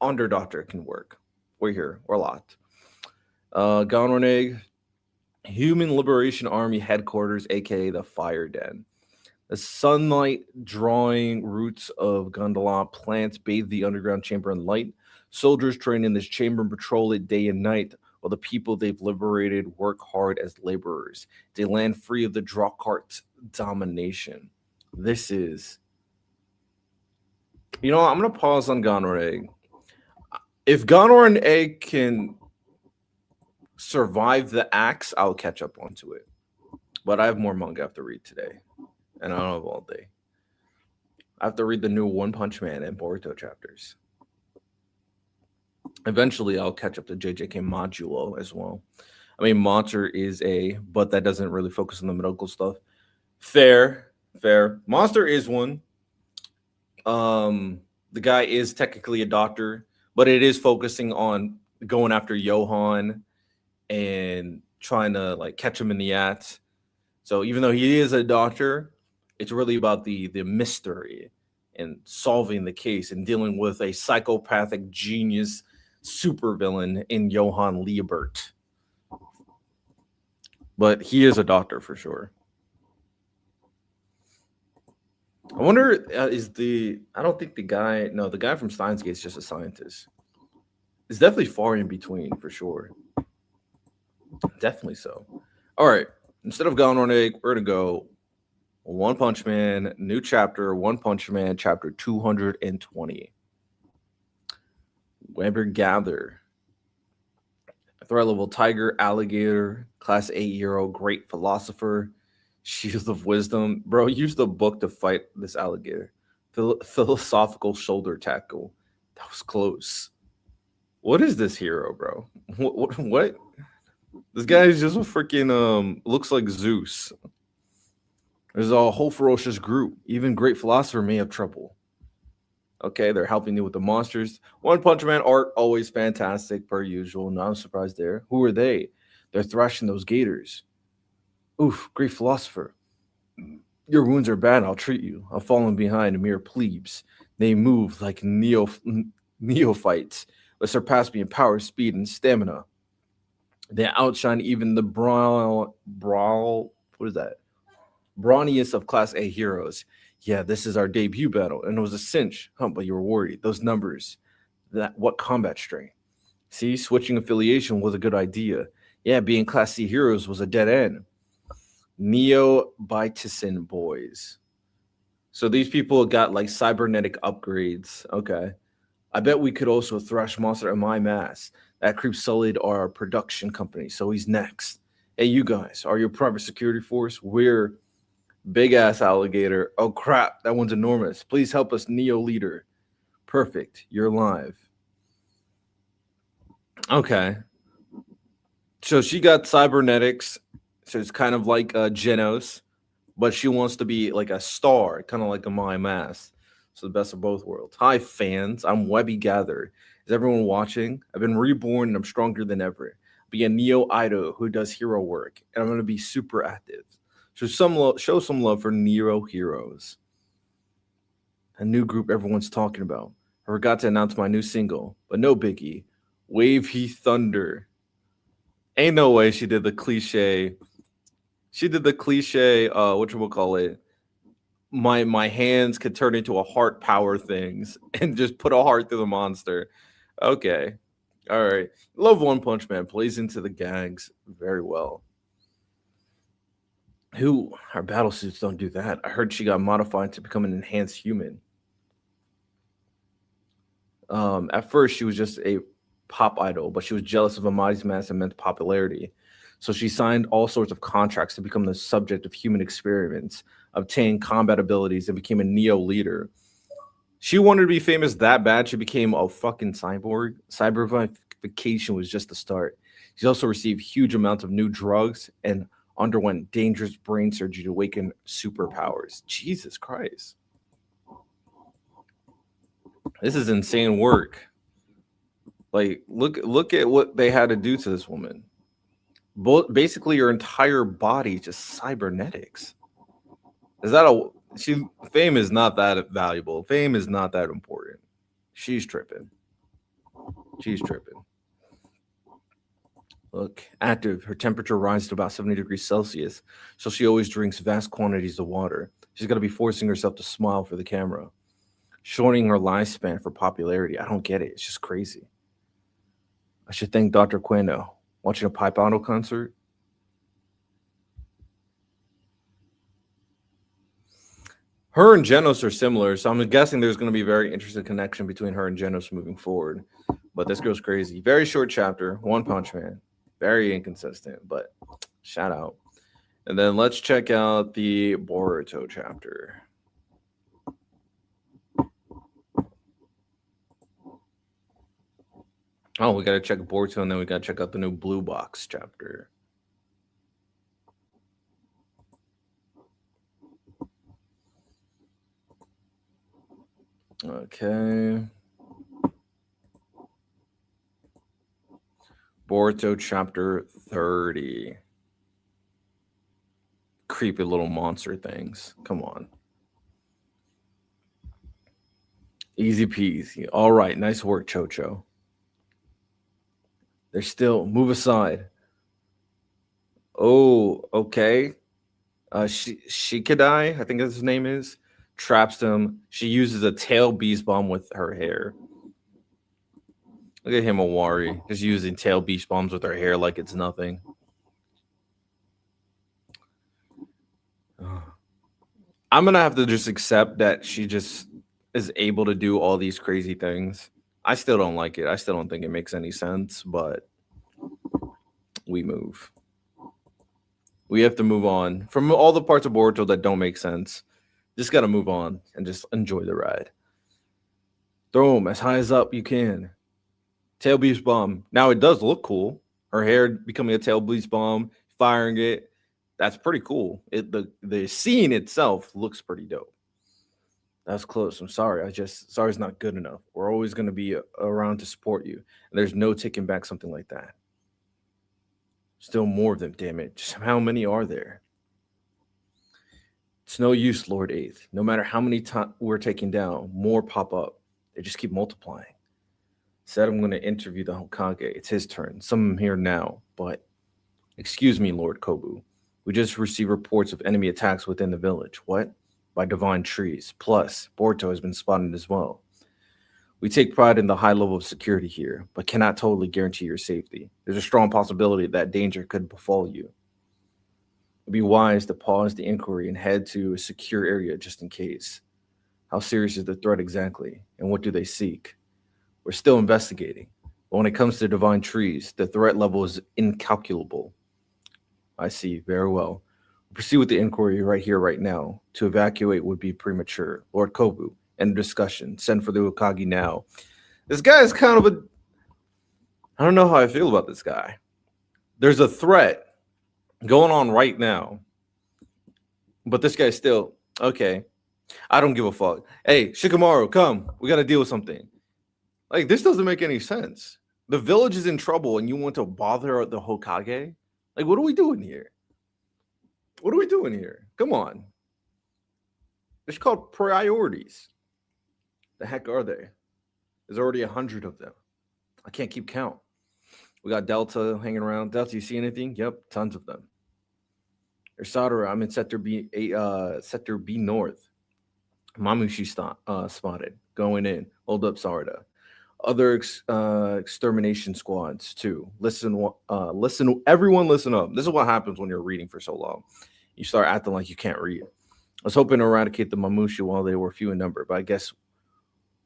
Under Doctor can work. We're here. We're locked. Gonroneg, Human Liberation Army Headquarters, aka the Fire Den. The sunlight drawing roots of gondola plants bathe the underground chamber in light. Soldiers train in this chamber and patrol it day and night, while the people they've liberated work hard as laborers. They land free of the draw cart's domination. This is. You know, I'm going to pause on Gonor Egg. If Gonor and Egg can survive the axe, I'll catch up onto it. But I have more manga I have to read today. And I don't have all day. I have to read the new One Punch Man and Boruto chapters. Eventually, I'll catch up to JJK Modulo as well. I mean, Monster is but that doesn't really focus on the medical stuff. Fair. Monster is one. The guy is technically a doctor, but it is focusing on going after Johan and trying to like catch him in the act. So even though he is a doctor, it's really about the mystery and solving the case and dealing with a psychopathic genius supervillain in Johann Liebert. But he is a doctor for sure. I wonder I don't think the guy from Steins Gate is just a scientist. It's definitely far in between for sure. Definitely so. All right. Instead of going on egg, we're going to go One Punch Man, new chapter, One Punch Man, chapter 220. Weber Gather. Threat level Tiger, Alligator, Class 8 Hero, Great Philosopher, Shield of Wisdom. Bro, use the book to fight this alligator. Philosophical Shoulder Tackle. That was close. What is this hero, bro? What? This guy is just a freaking looks like Zeus. There's a whole ferocious group. Even Great Philosopher may have trouble. Okay, they're helping you with the monsters. One Punch Man art, always fantastic, per usual. Not surprised there. Who are they? They're thrashing those gators. Oof, Great Philosopher. Your wounds are bad, I'll treat you. I've fallen behind mere plebes. They move like neophytes, but surpass me in power, speed, and stamina. They outshine even the what is that? Brawniest of Class A heroes. Yeah, this is our debut battle, and it was a cinch. But you were worried. Those numbers, what combat strain? See, switching affiliation was a good idea. Yeah, being Class C heroes was a dead end. Neo Bitisin boys. So these people got like cybernetic upgrades. Okay. I bet we could also thrash Monster at my mass. That creep sullied our production company, so he's next. Hey, you guys, are you a private security force? We're big ass alligator. Oh crap, that one's enormous. Please help us, Neo leader. Perfect, you're live. Okay. So she got cybernetics. So it's kind of like Genos, but she wants to be like a star, kind of like a My Mass. So the best of both worlds. Hi, fans. I'm Webby Gather. Is everyone watching? I've been reborn and I'm stronger than ever. Be a Neo idol who does hero work, and I'm going to be super active. Show some love for Neo heroes. A new group everyone's talking about. I forgot to announce my new single, but no biggie. Wave He Thunder. Ain't no way she did the cliche. Whatchamacallit? My hands could turn into a heart power things and just put a heart through the monster. Okay. All right. Love One Punch Man. Plays into the gags very well. Who Her battle suits don't do that. I heard she got modified to become an enhanced human. At first, she was just a pop idol, but she was jealous of Amadi's mass immense popularity. So she signed all sorts of contracts to become the subject of human experiments, obtained combat abilities, and became a neo leader. She wanted to be famous that bad, she became a fucking cyborg. Cybervification was just the start. She also received huge amounts of new drugs and underwent dangerous brain surgery to awaken superpowers. Jesus Christ. This is insane work. Like, look at what they had to do to this woman. Basically, your entire body just cybernetics. Is that a she? Fame is not that valuable. Fame is not that important. She's tripping. She's tripping. Look, active. Her temperature rises to about 70 degrees Celsius, so she always drinks vast quantities of water. She's got to be forcing herself to smile for the camera, shortening her lifespan for popularity. I don't get it. It's just crazy. I should thank Dr. Queno. Watching a pipe idol concert. Her and Genos are similar, so I'm guessing there's going to be a very interesting connection between her and Genos moving forward. But this girl's crazy. Very short chapter, One Punch Man. Very inconsistent, but shout out. And then let's check out the Boruto chapter. Oh, we got to check Boruto, and then we got to check out the new Blue Box chapter. Okay. Boruto chapter 30. Creepy little monster things. Come on. Easy peasy. All right. Nice work, Chocho. They're still move aside. Oh, okay. Shikadai, I think his name is, traps him. She uses a tail beast bomb with her hair. Look at him, Awari, just using tail beast bombs with her hair like it's nothing. I'm gonna have to just accept that she just is able to do all these crazy things. I still don't like it. I still don't think it makes any sense, but we move. We have to move on from all the parts of Boruto that don't make sense. Just gotta move on and just enjoy the ride. Throw him as high as up you can. Tail beast bomb. Now it does look cool. Her hair becoming a tail beast bomb, firing it. That's pretty cool. The scene itself looks pretty dope. That's close. I'm sorry. Sorry's not good enough. We're always going to be around to support you. And there's no taking back something like that. Still more of them, damn it. Just how many are there? It's no use, Lord Eighth. No matter how many we're taking down, more pop up. They just keep multiplying. Said I'm going to interview the Hokage. It's his turn. Some of them here now, but excuse me, Lord Kobu. We just received reports of enemy attacks within the village. What? By divine trees. Plus, Boruto has been spotted as well. We take pride in the high level of security here, but cannot totally guarantee your safety. There's a strong possibility that danger could befall you. It'd be wise to pause the inquiry and head to a secure area just in case. How serious is the threat exactly, and what do they seek? We're still investigating, but when it comes to divine trees, the threat level is incalculable. I see, very well. Proceed with the inquiry right here, right now. To evacuate would be premature. Lord Kobu, end of discussion. Send for the Hokage now. This guy is kind of a... I don't know how I feel about this guy. There's a threat going on right now, but this guy's still... Okay, I don't give a fuck. Hey, Shikamaru, come. We got to deal with something. Like, this doesn't make any sense. The village is in trouble, and you want to bother the Hokage? Like, what are we doing here? What are we doing here? Come on. It's called priorities. The heck are they? There's already 100 of them. I can't keep count. We got Delta hanging around. Delta, you see anything? Yep, tons of them. There's Sadara. I'm in Sector B, Sector B North. Mamushi spotted. Going in. Hold up, Sarada. Other extermination squads too. Listen, everyone, listen up. This is what happens when you're reading for so long. You start acting like you can't read. I was hoping to eradicate the Mamushi while they were few in number, but I guess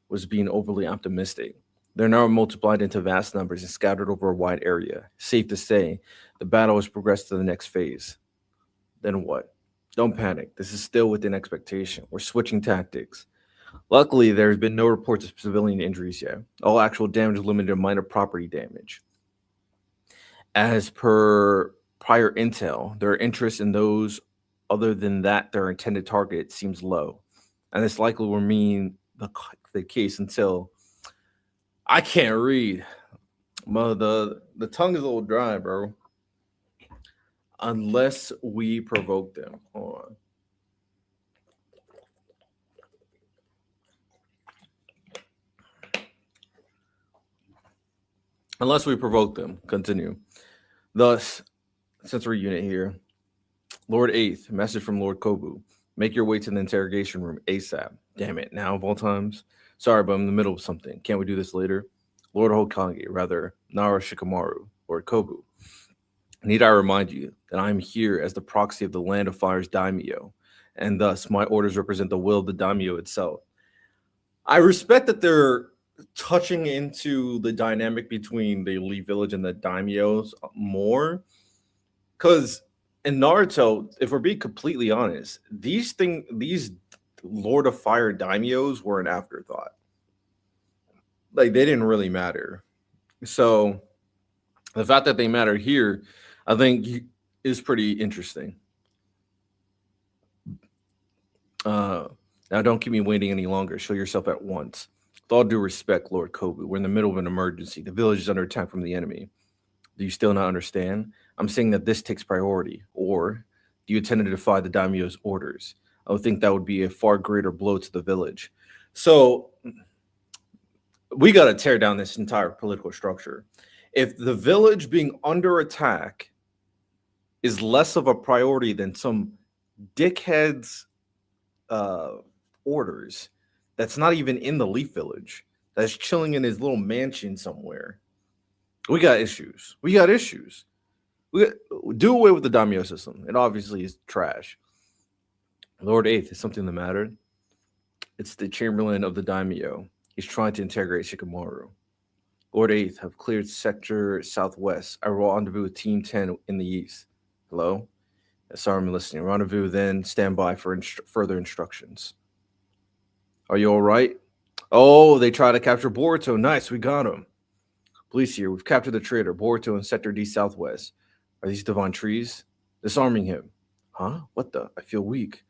was being overly optimistic. They're now multiplied into vast numbers and scattered over a wide area. Safe to say, the battle has progressed to the next phase. Then what? Don't panic. This is still within expectation. We're switching tactics. Luckily, there has been no reports of civilian injuries yet. All actual damage limited to minor property damage. As per prior intel, their interest in those other than that their intended target seems low. And this likely will remain the case until I can't read. The tongue is a little dry, bro. Unless we provoke them. Hold on. Unless we provoke them. Continue. Thus, since we're unit here, Lord Eighth, message from Lord Kobu. Make your way to the interrogation room ASAP. Damn it, now of all times. Sorry, but I'm in the middle of something. Can't we do this later? Lord Hokage, rather, Nara Shikamaru, Lord Kobu. Need I remind you that I am here as the proxy of the Land of Fire's daimyo, and thus my orders represent the will of the daimyo itself. I respect that they're touching into the dynamic between the elite village and the daimyos more, because in Naruto, if we're being completely honest, these Lord of Fire daimyos were an afterthought. Like they didn't really matter. So the fact that they matter here, I think, is pretty interesting. Now, don't keep me waiting any longer. Show yourself at once. With all due respect, Lord Kobu, we're in the middle of an emergency. The village is under attack from the enemy. Do you still not understand? I'm saying that this takes priority. Or do you intend to defy the daimyo's orders? I would think that would be a far greater blow to the village. So we got to tear down this entire political structure. If the village being under attack is less of a priority than some dickheads orders that's not even in the Leaf Village, that's chilling in his little mansion somewhere, we got issues. We got issues. Do away with the daimyo system. It obviously is trash. Lord Eighth, is something the matter? It's the Chamberlain of the daimyo. He's trying to integrate Shikamaru. Lord Eighth have cleared sector southwest. I will rendezvous with Team 10 in the east. Hello? Sorry, I'm listening. Rendezvous, then stand by for further instructions. Are you all right? Oh, they try to capture Boruto. Nice, we got him. Police here. We've captured the traitor, Boruto in Sector D Southwest. Are these divine trees? Disarming him. Huh? What the? I feel weak.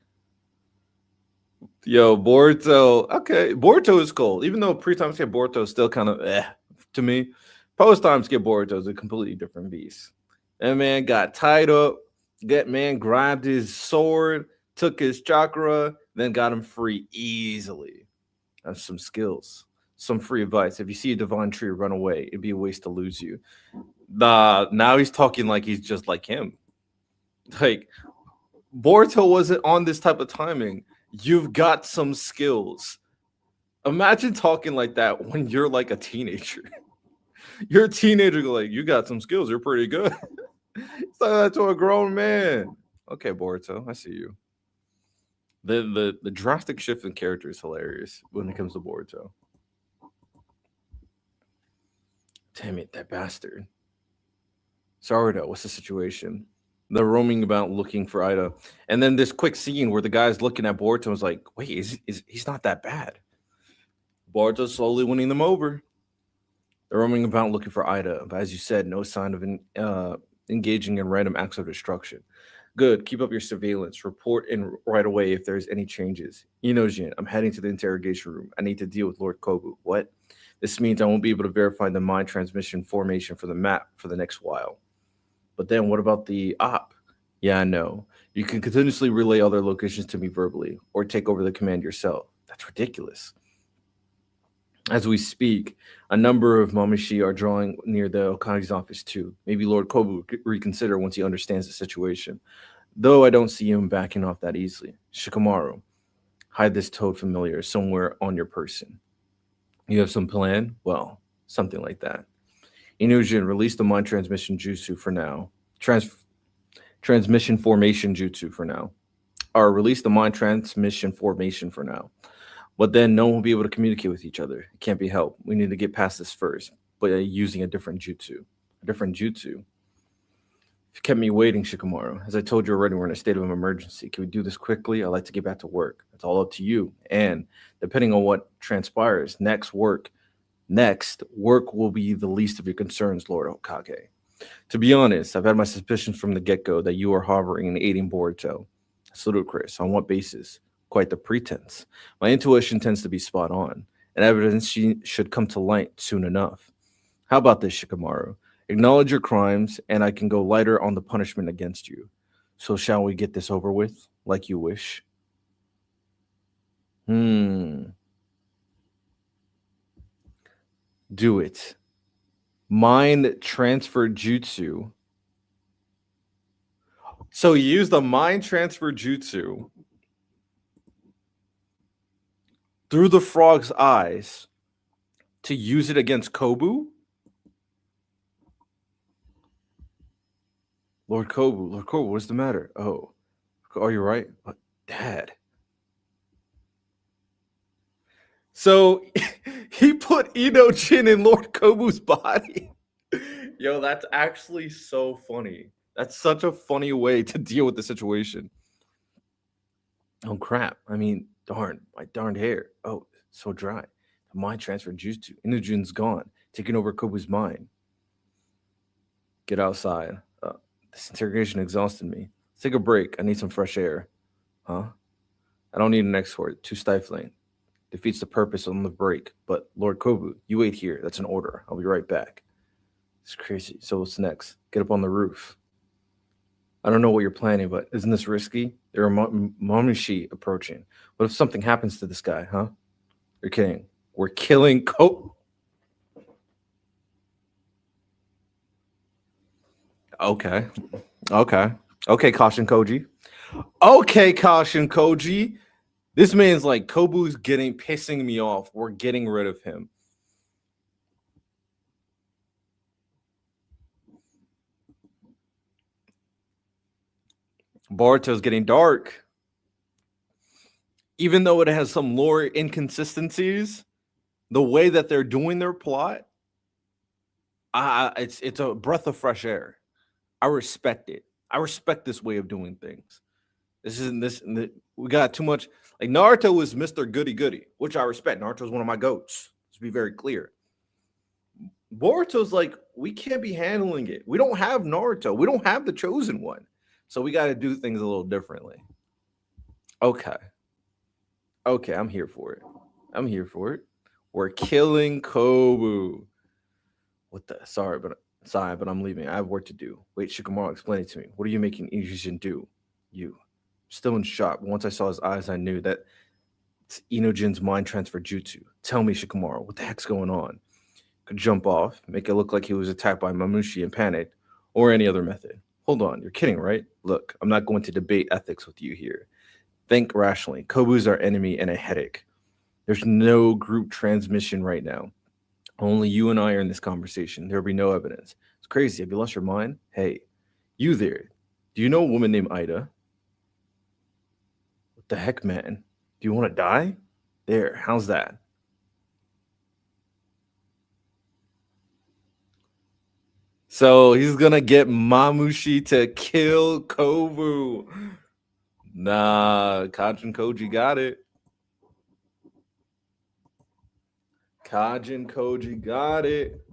Yo, Boruto. Okay, Boruto is cool. Even though pre-time skip Boruto is still kind of to me. Post-time skip Boruto is a completely different beast. That man got tied up. That man grabbed his sword, took his chakra, then got him free easily. That's some skills. Some free advice. If you see a divine tree, run away. It'd be a waste to lose you. Now he's talking like he's just like him. Like, Boruto wasn't on this type of timing. You've got some skills. Imagine talking like that when you're like a teenager. You're a teenager, like, you got some skills. You're pretty good. It's like that to a grown man. Okay, Boruto, I see you. The drastic shift in character is hilarious when it comes to Boruto. Damn it, that bastard. Saruto, what's the situation? They're roaming about looking for Ida. And then this quick scene where the guy's looking at Boruto and is like, wait, he's not that bad. Boruto's slowly winning them over. They're roaming about looking for Ida, but as you said, no sign of engaging in random acts of destruction. Good. Keep up your surveillance. Report in right away if there's any changes. Inojin, I'm heading to the interrogation room. I need to deal with Lord Kobu. What? This means I won't be able to verify the mind transmission formation for the map for the next while. But then what about the op? Yeah, I know. You can continuously relay other locations to me verbally or take over the command yourself. That's ridiculous. As we speak, a number of Mamashi are drawing near the Okagi's office too. Maybe Lord Kobu could reconsider once he understands the situation. Though I don't see him backing off that easily. Shikamaru, hide this toad familiar somewhere on your person. You have some plan? Well, something like that. Inujin, release the mind transmission jutsu for now. transmission formation jutsu for now, or release the mind transmission formation for now. But then no one will be able to communicate with each other. It can't be helped. We need to get past this first, but using a different jutsu. A different jutsu. If you kept me waiting, Shikamaru, as I told you already, we're in a state of an emergency. Can we do this quickly? I'd like to get back to work. It's all up to you. And depending on what transpires, next work will be the least of your concerns, Lord Okage. To be honest, I've had my suspicions from the get-go that you are harboring and aiding Boruto. It's ludicrous. On what basis? Quite the pretense. My intuition tends to be spot on, and evidence should come to light soon enough. How about this, Shikamaru? Acknowledge your crimes, and I can go lighter on the punishment against you. So shall we get this over with, like you wish? Hmm. Do it. Mind transfer jutsu. So use the mind transfer jutsu through the frog's eyes to use it against Kobu? Lord Kobu, what's the matter? Oh, are you right? But Dad. So he put Ino-Chin in Lord Kobu's body. Yo, that's actually so funny. That's such a funny way to deal with the situation. Oh crap. I mean, darn, my darned hair. Oh, so dry. The mind transfer jutsu. Ino-Jin's gone, taking over Kobu's mind. Get outside. This interrogation exhausted me. Let's take a break. I need some fresh air. Huh? I don't need an escort. Too stifling. Defeats the purpose on the break. But Lord Kobu, you wait here. That's an order. I'll be right back. It's crazy. So what's next? Get up on the roof. I don't know what you're planning, but isn't this risky? There are Momishi approaching. What if something happens to this guy, huh? You're kidding. We're killing Okay. Okay. Okay, Caution Koji. Okay, Caution Koji. This man's like, Kobu's pissing me off. We're getting rid of him. Boruto's getting dark. Even though it has some lore inconsistencies, the way that they're doing their plot, it's a breath of fresh air. I respect it. I respect this way of doing things. This isn't this. We got too much. Like Naruto was Mr. Goody Goody, which I respect. Naruto's one of my goats. Let's be very clear. Boruto's like, we can't be handling it. We don't have Naruto. We don't have the chosen one. So we got to do things a little differently. Okay. Okay, I'm here for it. I'm here for it. We're killing Kobu. What the? Sorry, but I'm leaving. I have work to do. Wait, Shikamaru, explain it to me. What are you making Ino-Jin do? You. Still in shock. Once I saw his eyes, I knew that it's Ino-Jin's mind transfer jutsu. Tell me, Shikamaru, what the heck's going on? Could jump off, make it look like he was attacked by Mamushi and panicked, or any other method. Hold on, you're kidding, right? Look, I'm not going to debate ethics with you here. Think rationally. Kobu's our enemy and a headache. There's no group transmission right now. Only you and I are in this conversation. There'll be no evidence. It's crazy. Have you lost your mind? Hey, you there. Do you know a woman named Ida? What the heck, man? Do you want to die? There, how's that? So he's gonna get Mamushi to kill Kobu. Nah, Kajin Koji got it. Kajin Koji got it.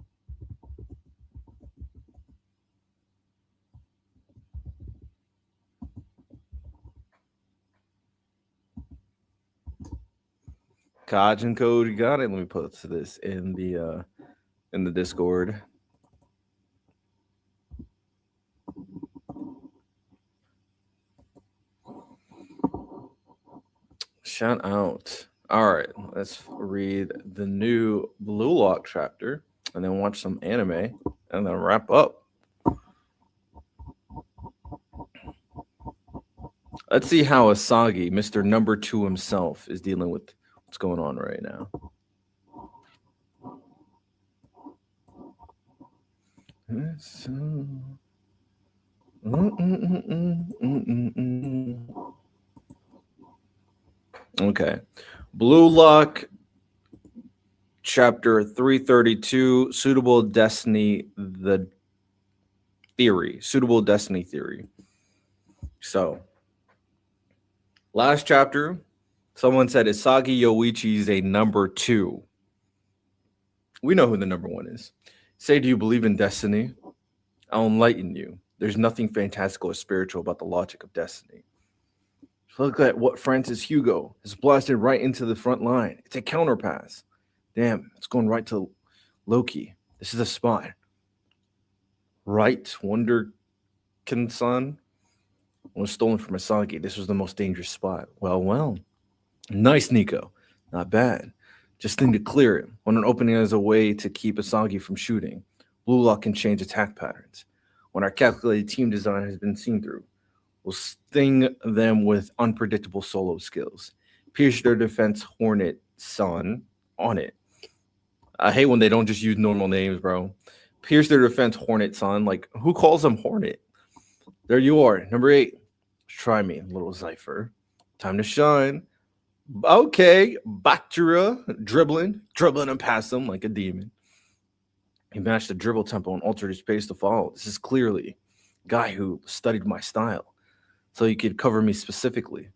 Kajin Koji got it. Let me put this in the Discord. Shout out. All right, let's read the new Blue Lock chapter and then watch some anime and then wrap up. Let's see how Asagi, Mr. Number Two himself, is dealing with what's going on right now. Okay. Blue Lock, chapter 332, Suitable Destiny, the theory. Suitable Destiny theory. So, last chapter, someone said Isagi Yoichi is a number two. We know who the number one is. Say, do you believe in destiny? I'll enlighten you. There's nothing fantastical or spiritual about the logic of destiny. Look at what Francis Hugo has blasted right into the front line. It's a counter pass. Damn, it's going right to Loki. This is a spot. Right, Wonderkin-san was stolen from Asagi. This was the most dangerous spot. Well, well. Nice, Nico. Not bad. Just need to clear it. When an opening is a way to keep Asagi from shooting, Blue Lock can change attack patterns. When our calculated team design has been seen through, we'll sting them with unpredictable solo skills. Pierce their defense Hornet Son on it. I hate when they don't just use normal names, bro. Pierce their defense Hornet Son. Like, who calls them Hornet? There you are. Number 8. Try me, little Cypher. Time to shine. Okay, Bacteria, dribbling and past them like a demon. He matched the dribble tempo and altered his pace to follow. This is clearly a guy who studied my style, so he could cover me specifically.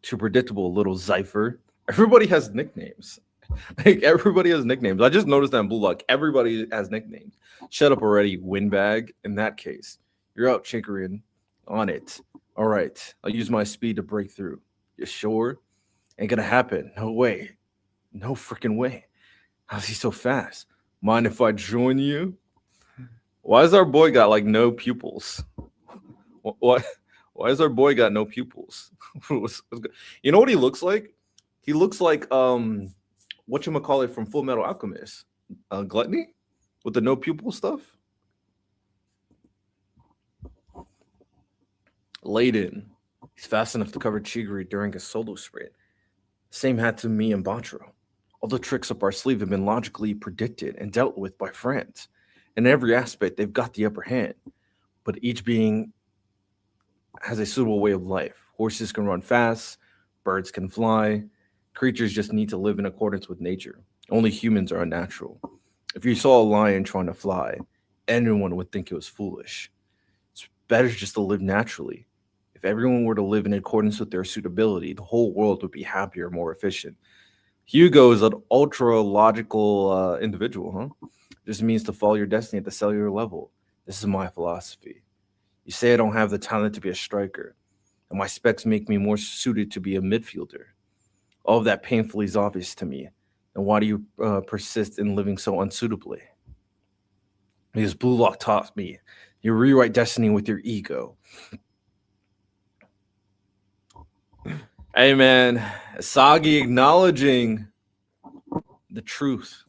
Too predictable, little Cypher. Everybody has nicknames. Like, everybody has nicknames. I just noticed that in Blue Lock. Everybody has nicknames. Shut up already, windbag. In that case, you're out, Chinkering. On it. All right, I'll use my speed to break through. You sure? Ain't gonna happen. No way. No freaking way. How's he so fast? Mind if I join you? Why is our boy got like no pupils? What? Why is our boy got no pupils? You know what he looks like? He looks like whatchamacallit from Full Metal Alchemist. Gluttony? With the no pupil stuff? Layden. He's fast enough to cover Chigiri during a solo sprint. Same had to me and Bantro. All the tricks up our sleeve have been logically predicted and dealt with by friends. In every aspect, they've got the upper hand. But each being has a suitable way of life. Horses can run fast, birds can fly, creatures just need to live in accordance with nature. Only humans are unnatural. If you saw a lion trying to fly, anyone would think it was foolish. It's better just to live naturally. If everyone were to live in accordance with their suitability, the whole world would be happier, more efficient. Hugo is an ultra logical individual, huh? Just means to follow your destiny at the cellular level. This is my philosophy. You say I don't have the talent to be a striker, and my specs make me more suited to be a midfielder. All of that painfully is obvious to me. And why do you persist in living so unsuitably? Because Blue Lock taught me you rewrite destiny with your ego. Hey man, Sagi acknowledging the truth.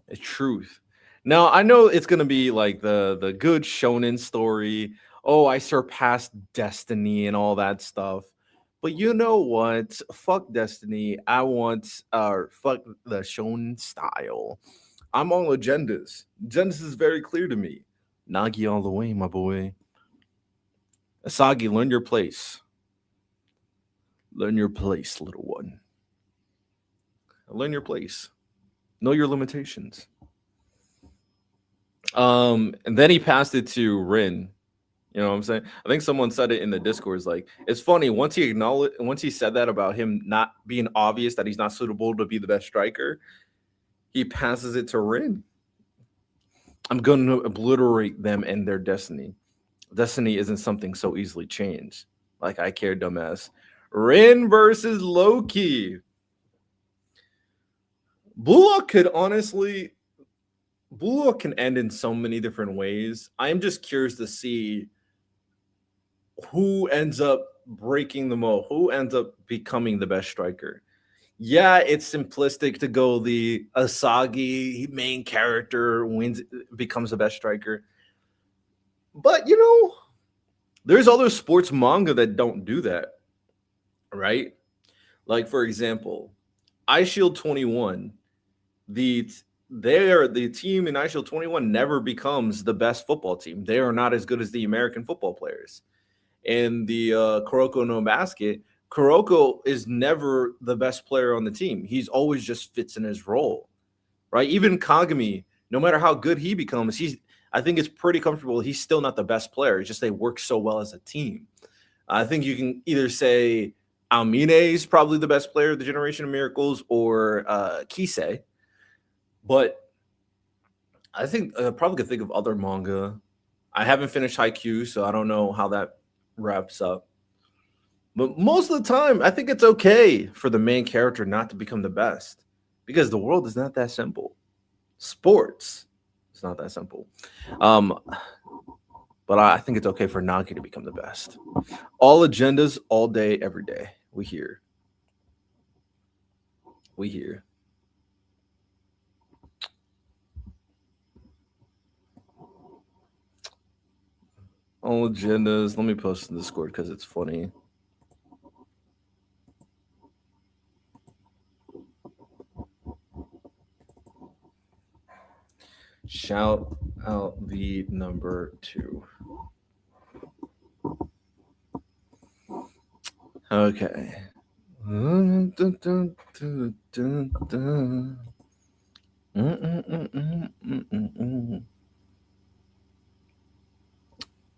The truth. Now I know it's gonna be like the good shonen story. Oh, I surpassed destiny and all that stuff. But you know what? Fuck destiny. I want fuck the shonen style. I'm all agendas. Agendas is very clear to me. Nagi all the way, my boy. Asagi, learn your place. Learn your place, little one. Learn your place. Know your limitations. And then he passed it to Rin. You know what I'm saying? I think someone said it in the Discord. Like, it's funny once he said that about him not being obvious that he's not suitable to be the best striker, he passes it to Rin. I'm going to obliterate them and their destiny. Destiny isn't something so easily changed. Like, I care, dumbass. Rin versus Loki. Blue Lock can end in so many different ways. I'm just curious to see who ends up breaking the mold, who ends up becoming the best striker. Yeah, it's simplistic to go the Asagi main character wins, becomes the best striker. But, you know, there's other sports manga that don't do that, right? Like, for example, Eye Shield 21, the the team in ISO 21 never becomes the best football team. They are not as good as the American football players. In the Kuroko no Basket, Kuroko is never the best player on the team. He's always just fits in his role, right? Even Kagami, no matter how good he becomes, I think it's pretty comfortable. He's still not the best player. It's just they work so well as a team. I think you can either say Almine is probably the best player of the Generation of Miracles or Kisei, but I think I probably could think of other manga. I haven't finished Haikyuu, so I don't know how that wraps up. But most of the time, I think it's okay for the main character not to become the best because the world is not that simple. Sports, it's not that simple. Um, but I think it's okay for Nagi to become the best. All agendas, all day, every day. We hear. We hear. All agendas. Let me post in Discord because it's funny. Shout out the number 2. Okay.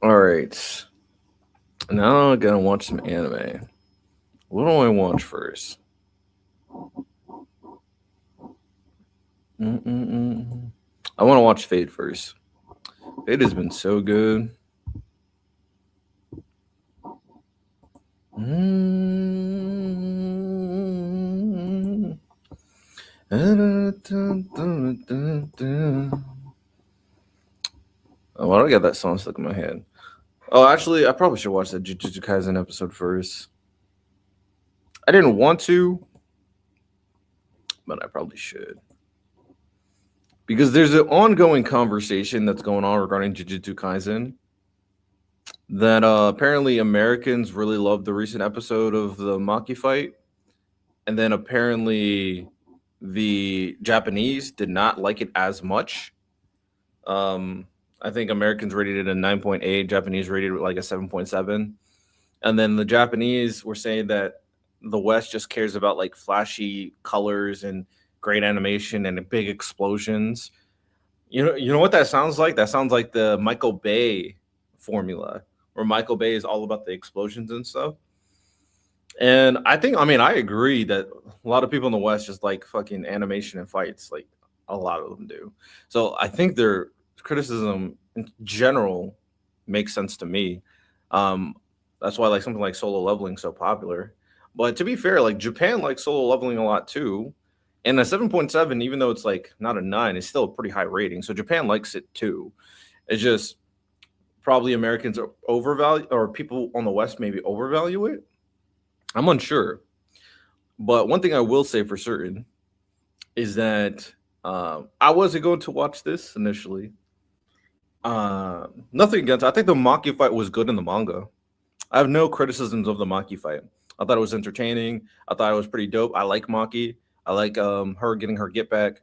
All right. Now I'm gonna watch some anime. What do I watch first? I want to watch Fate first. Fate has been so good. Oh, why do I get that song stuck in my head? Oh, actually, I probably should watch that Jujutsu Kaisen episode first. I didn't want to, but I probably should. Because there's an ongoing conversation that's going on regarding Jujutsu Kaisen that apparently Americans really loved the recent episode of the Maki fight. And then apparently the Japanese did not like it as much. I think Americans rated it a 9.8, Japanese rated it like a 7.7. And then the Japanese were saying that the West just cares about like flashy colors and great animation and big explosions. You know what that sounds like? That sounds like the Michael Bay formula, where Michael Bay is all about the explosions and stuff. And I mean, I agree that a lot of people in the West just like fucking animation and fights, like a lot of them do. So I think their criticism in general makes sense to me. Um, that's why like something like Solo Leveling so popular. But to be fair, like Japan likes Solo Leveling a lot too. And a 7.7, even though it's like not a 9, is still a pretty high rating. So Japan likes it too. It's just probably Americans are overvalue, or people on the West maybe overvalue it. I'm unsure. But one thing I will say for certain is that I wasn't going to watch this initially. Nothing against. I think the Maki fight was good in the manga. I have no criticisms of the Maki fight. I thought it was entertaining. I thought it was pretty dope. I like Maki. I like her getting her get back.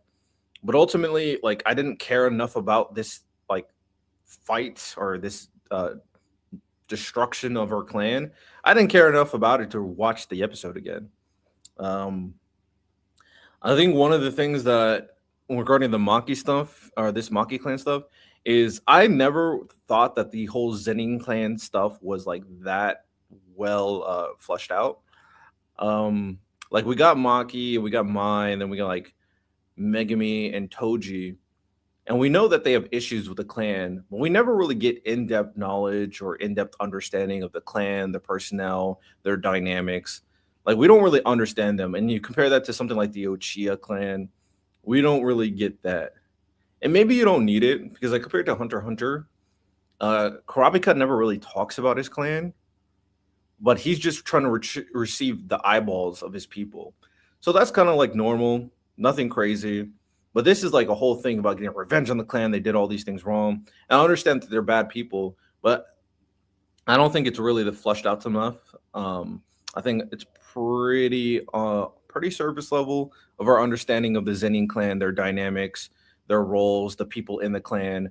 But ultimately, like I didn't care enough about this like fight or this destruction of her clan. I didn't care enough about it to watch the episode again. Um, I think one of the things that regarding the Maki stuff or this Maki clan stuff is I never thought that the whole Zenin clan stuff was like that well fleshed out. Like we got Maki, we got Mai, and then we got like Megami and Toji. And we know that they have issues with the clan, but we never really get in-depth knowledge or in-depth understanding of the clan, the personnel, their dynamics. Like we don't really understand them. And you compare that to something like the Uchiha clan, we don't really get that. And maybe you don't need it because like compared to Hunter x Hunter, Kurapika never really talks about his clan, but he's just trying to receive the eyeballs of his people. So that's kind of like normal, nothing crazy. But this is like a whole thing about getting revenge on the clan. They did all these things wrong. And I understand that they're bad people, but I don't think it's really the flushed out enough. I think it's pretty pretty surface level of our understanding of the Zenin clan, their dynamics, their roles, the people in the clan.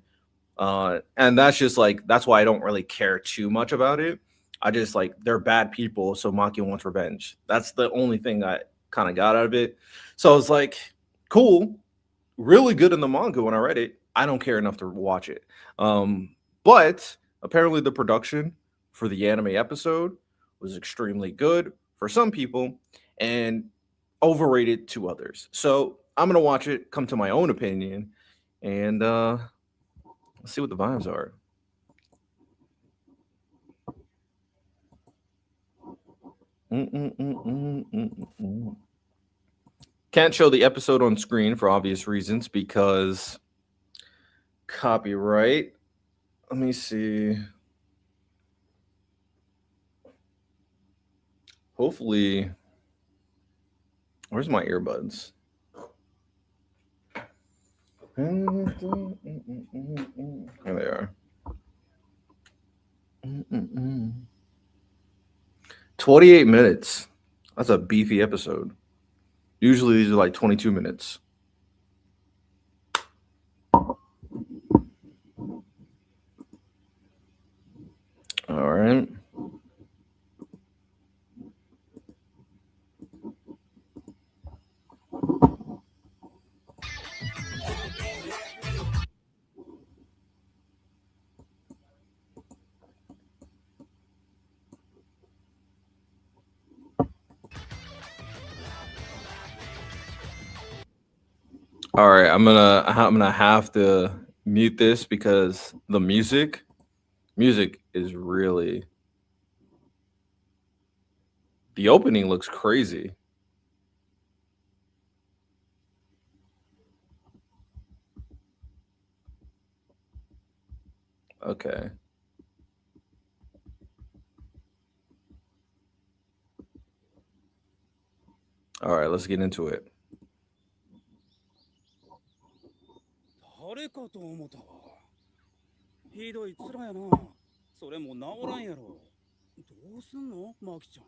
And that's just like that's why I don't really care too much about it. I just like they're bad people, so Maki wants revenge. That's the only thing I kind of got out of it. So it's like cool, really good in the manga when I read it. I don't care enough to watch it. But apparently the production for the anime episode was extremely good for some people and overrated to others. So I'm gonna watch it, come to my own opinion, and let's see what the vibes are. Mm-mm-mm-mm-mm-mm. Can't show the episode on screen for obvious reasons because copyright. Let me see. Hopefully, where's my earbuds? Here they are. 28 minutes. That's a beefy episode. Usually these are like 22 minutes. All right. All right, I'm gonna have to mute this because the music is really the opening looks crazy. Okay. All right, let's get into it. 誰かと思ったわ。ひどい面やな。それも治らんやろ。どうすんのマキちゃん。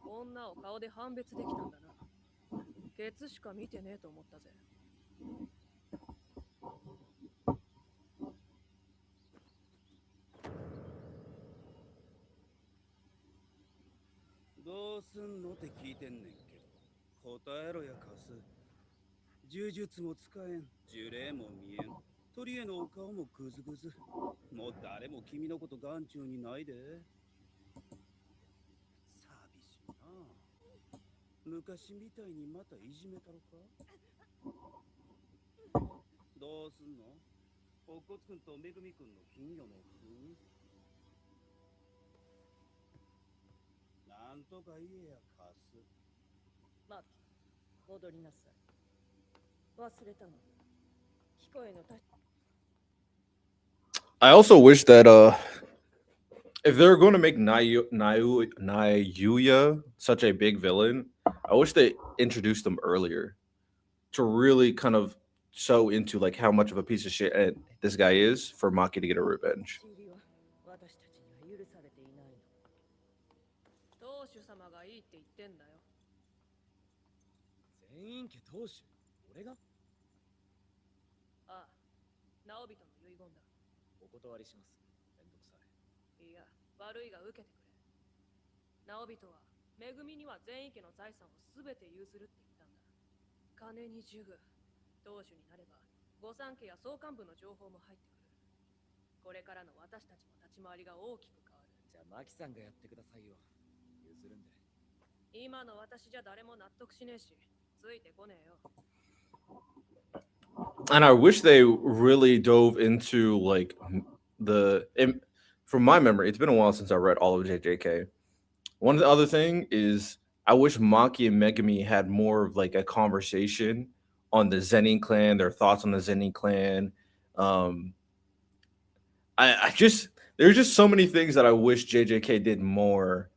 女を顔で判別できたんだな。ケツしか見てねえと思ったぜ。どうすんのって聞いてんねんけど。答えろやカス。呪術も使えん。呪霊も見えん。鳥へのお顔もグズグズ。もう誰も君のこと眼中にないで。寂しいな。昔みたいにまたいじめたろか。どうすんのおっこつくんとめぐみくんの金魚の糞。なんとか言えやカス。マーキー、戻りなさい。忘れたの。聞こえのた I also wish that if they're going to make Nayuya such a big villain, I wish they introduced them earlier to really kind of show into like how much of a piece of shit this guy is for Maki to get a revenge. ちりは私たちには許されていないの。当主様がいいって言ってんだよ。全員家当主俺がああ、直人の遺言だ。お断りします。めんどくさい。いや、悪いが受けてくれ。直人は、めぐみには全員家の財産をすべて譲るって言ったんだ。金に呪具。当主になれば、御三家や総監部の情報も入ってくる。これからの私たちの立ち回りが大きく変わる。じゃあマキさんがやってくださいよ。譲るんで。今の私じゃ誰も納得しねえし、ついてこねえよ。And I wish they really dove into like from my memory, it's been a while since I read all of JJK. One of the other thing is I wish Maki and Megami had more of like a conversation on the Zenin clan, their thoughts on the Zenin clan. Um, I just there's just so many things that I wish JJK did more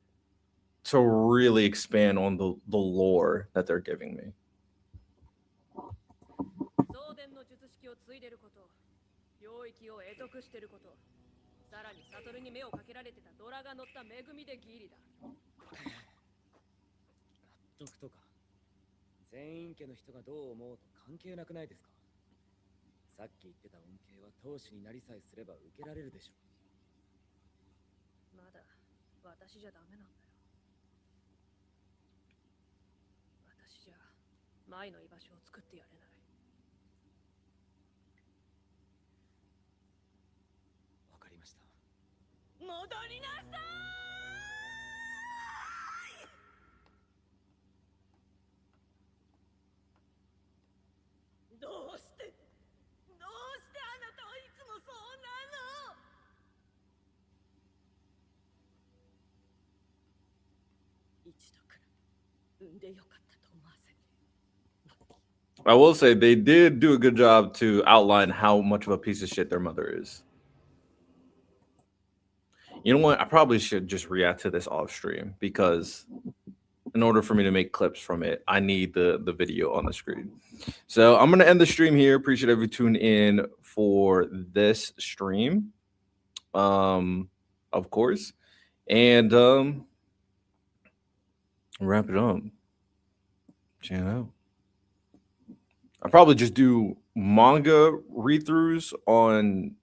to really expand on the lore that they're giving me. 送電の術式を継いでること、領域を得得してること、さらにサトルに目をかけられてたドラが乗った恵みでギリだ。っとくとか全員家の人がどう思おうと関係なくないですか？さっき言ってた恩恵は当主になりさえすれば受けられるでしょまだ私じゃダメなんだよ。私じゃ舞の居場所を作ってやれない。わかりました。戻りなさい。どうしてあなたはいつもそうなの。一度くらい産んでよかったと思わせて。 I will say they did do a good job to outline how much of a piece of shit their mother is. You know what? I probably should just react to this off stream because in order for me to make clips from it, I need the video on the screen. So I'm gonna end the stream here. Appreciate every tune in for this stream. Of course. And wrap it up. Check it out. I probably just do manga read-throughs on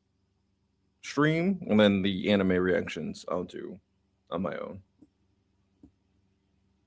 stream and then the anime reactions I'll do on my own.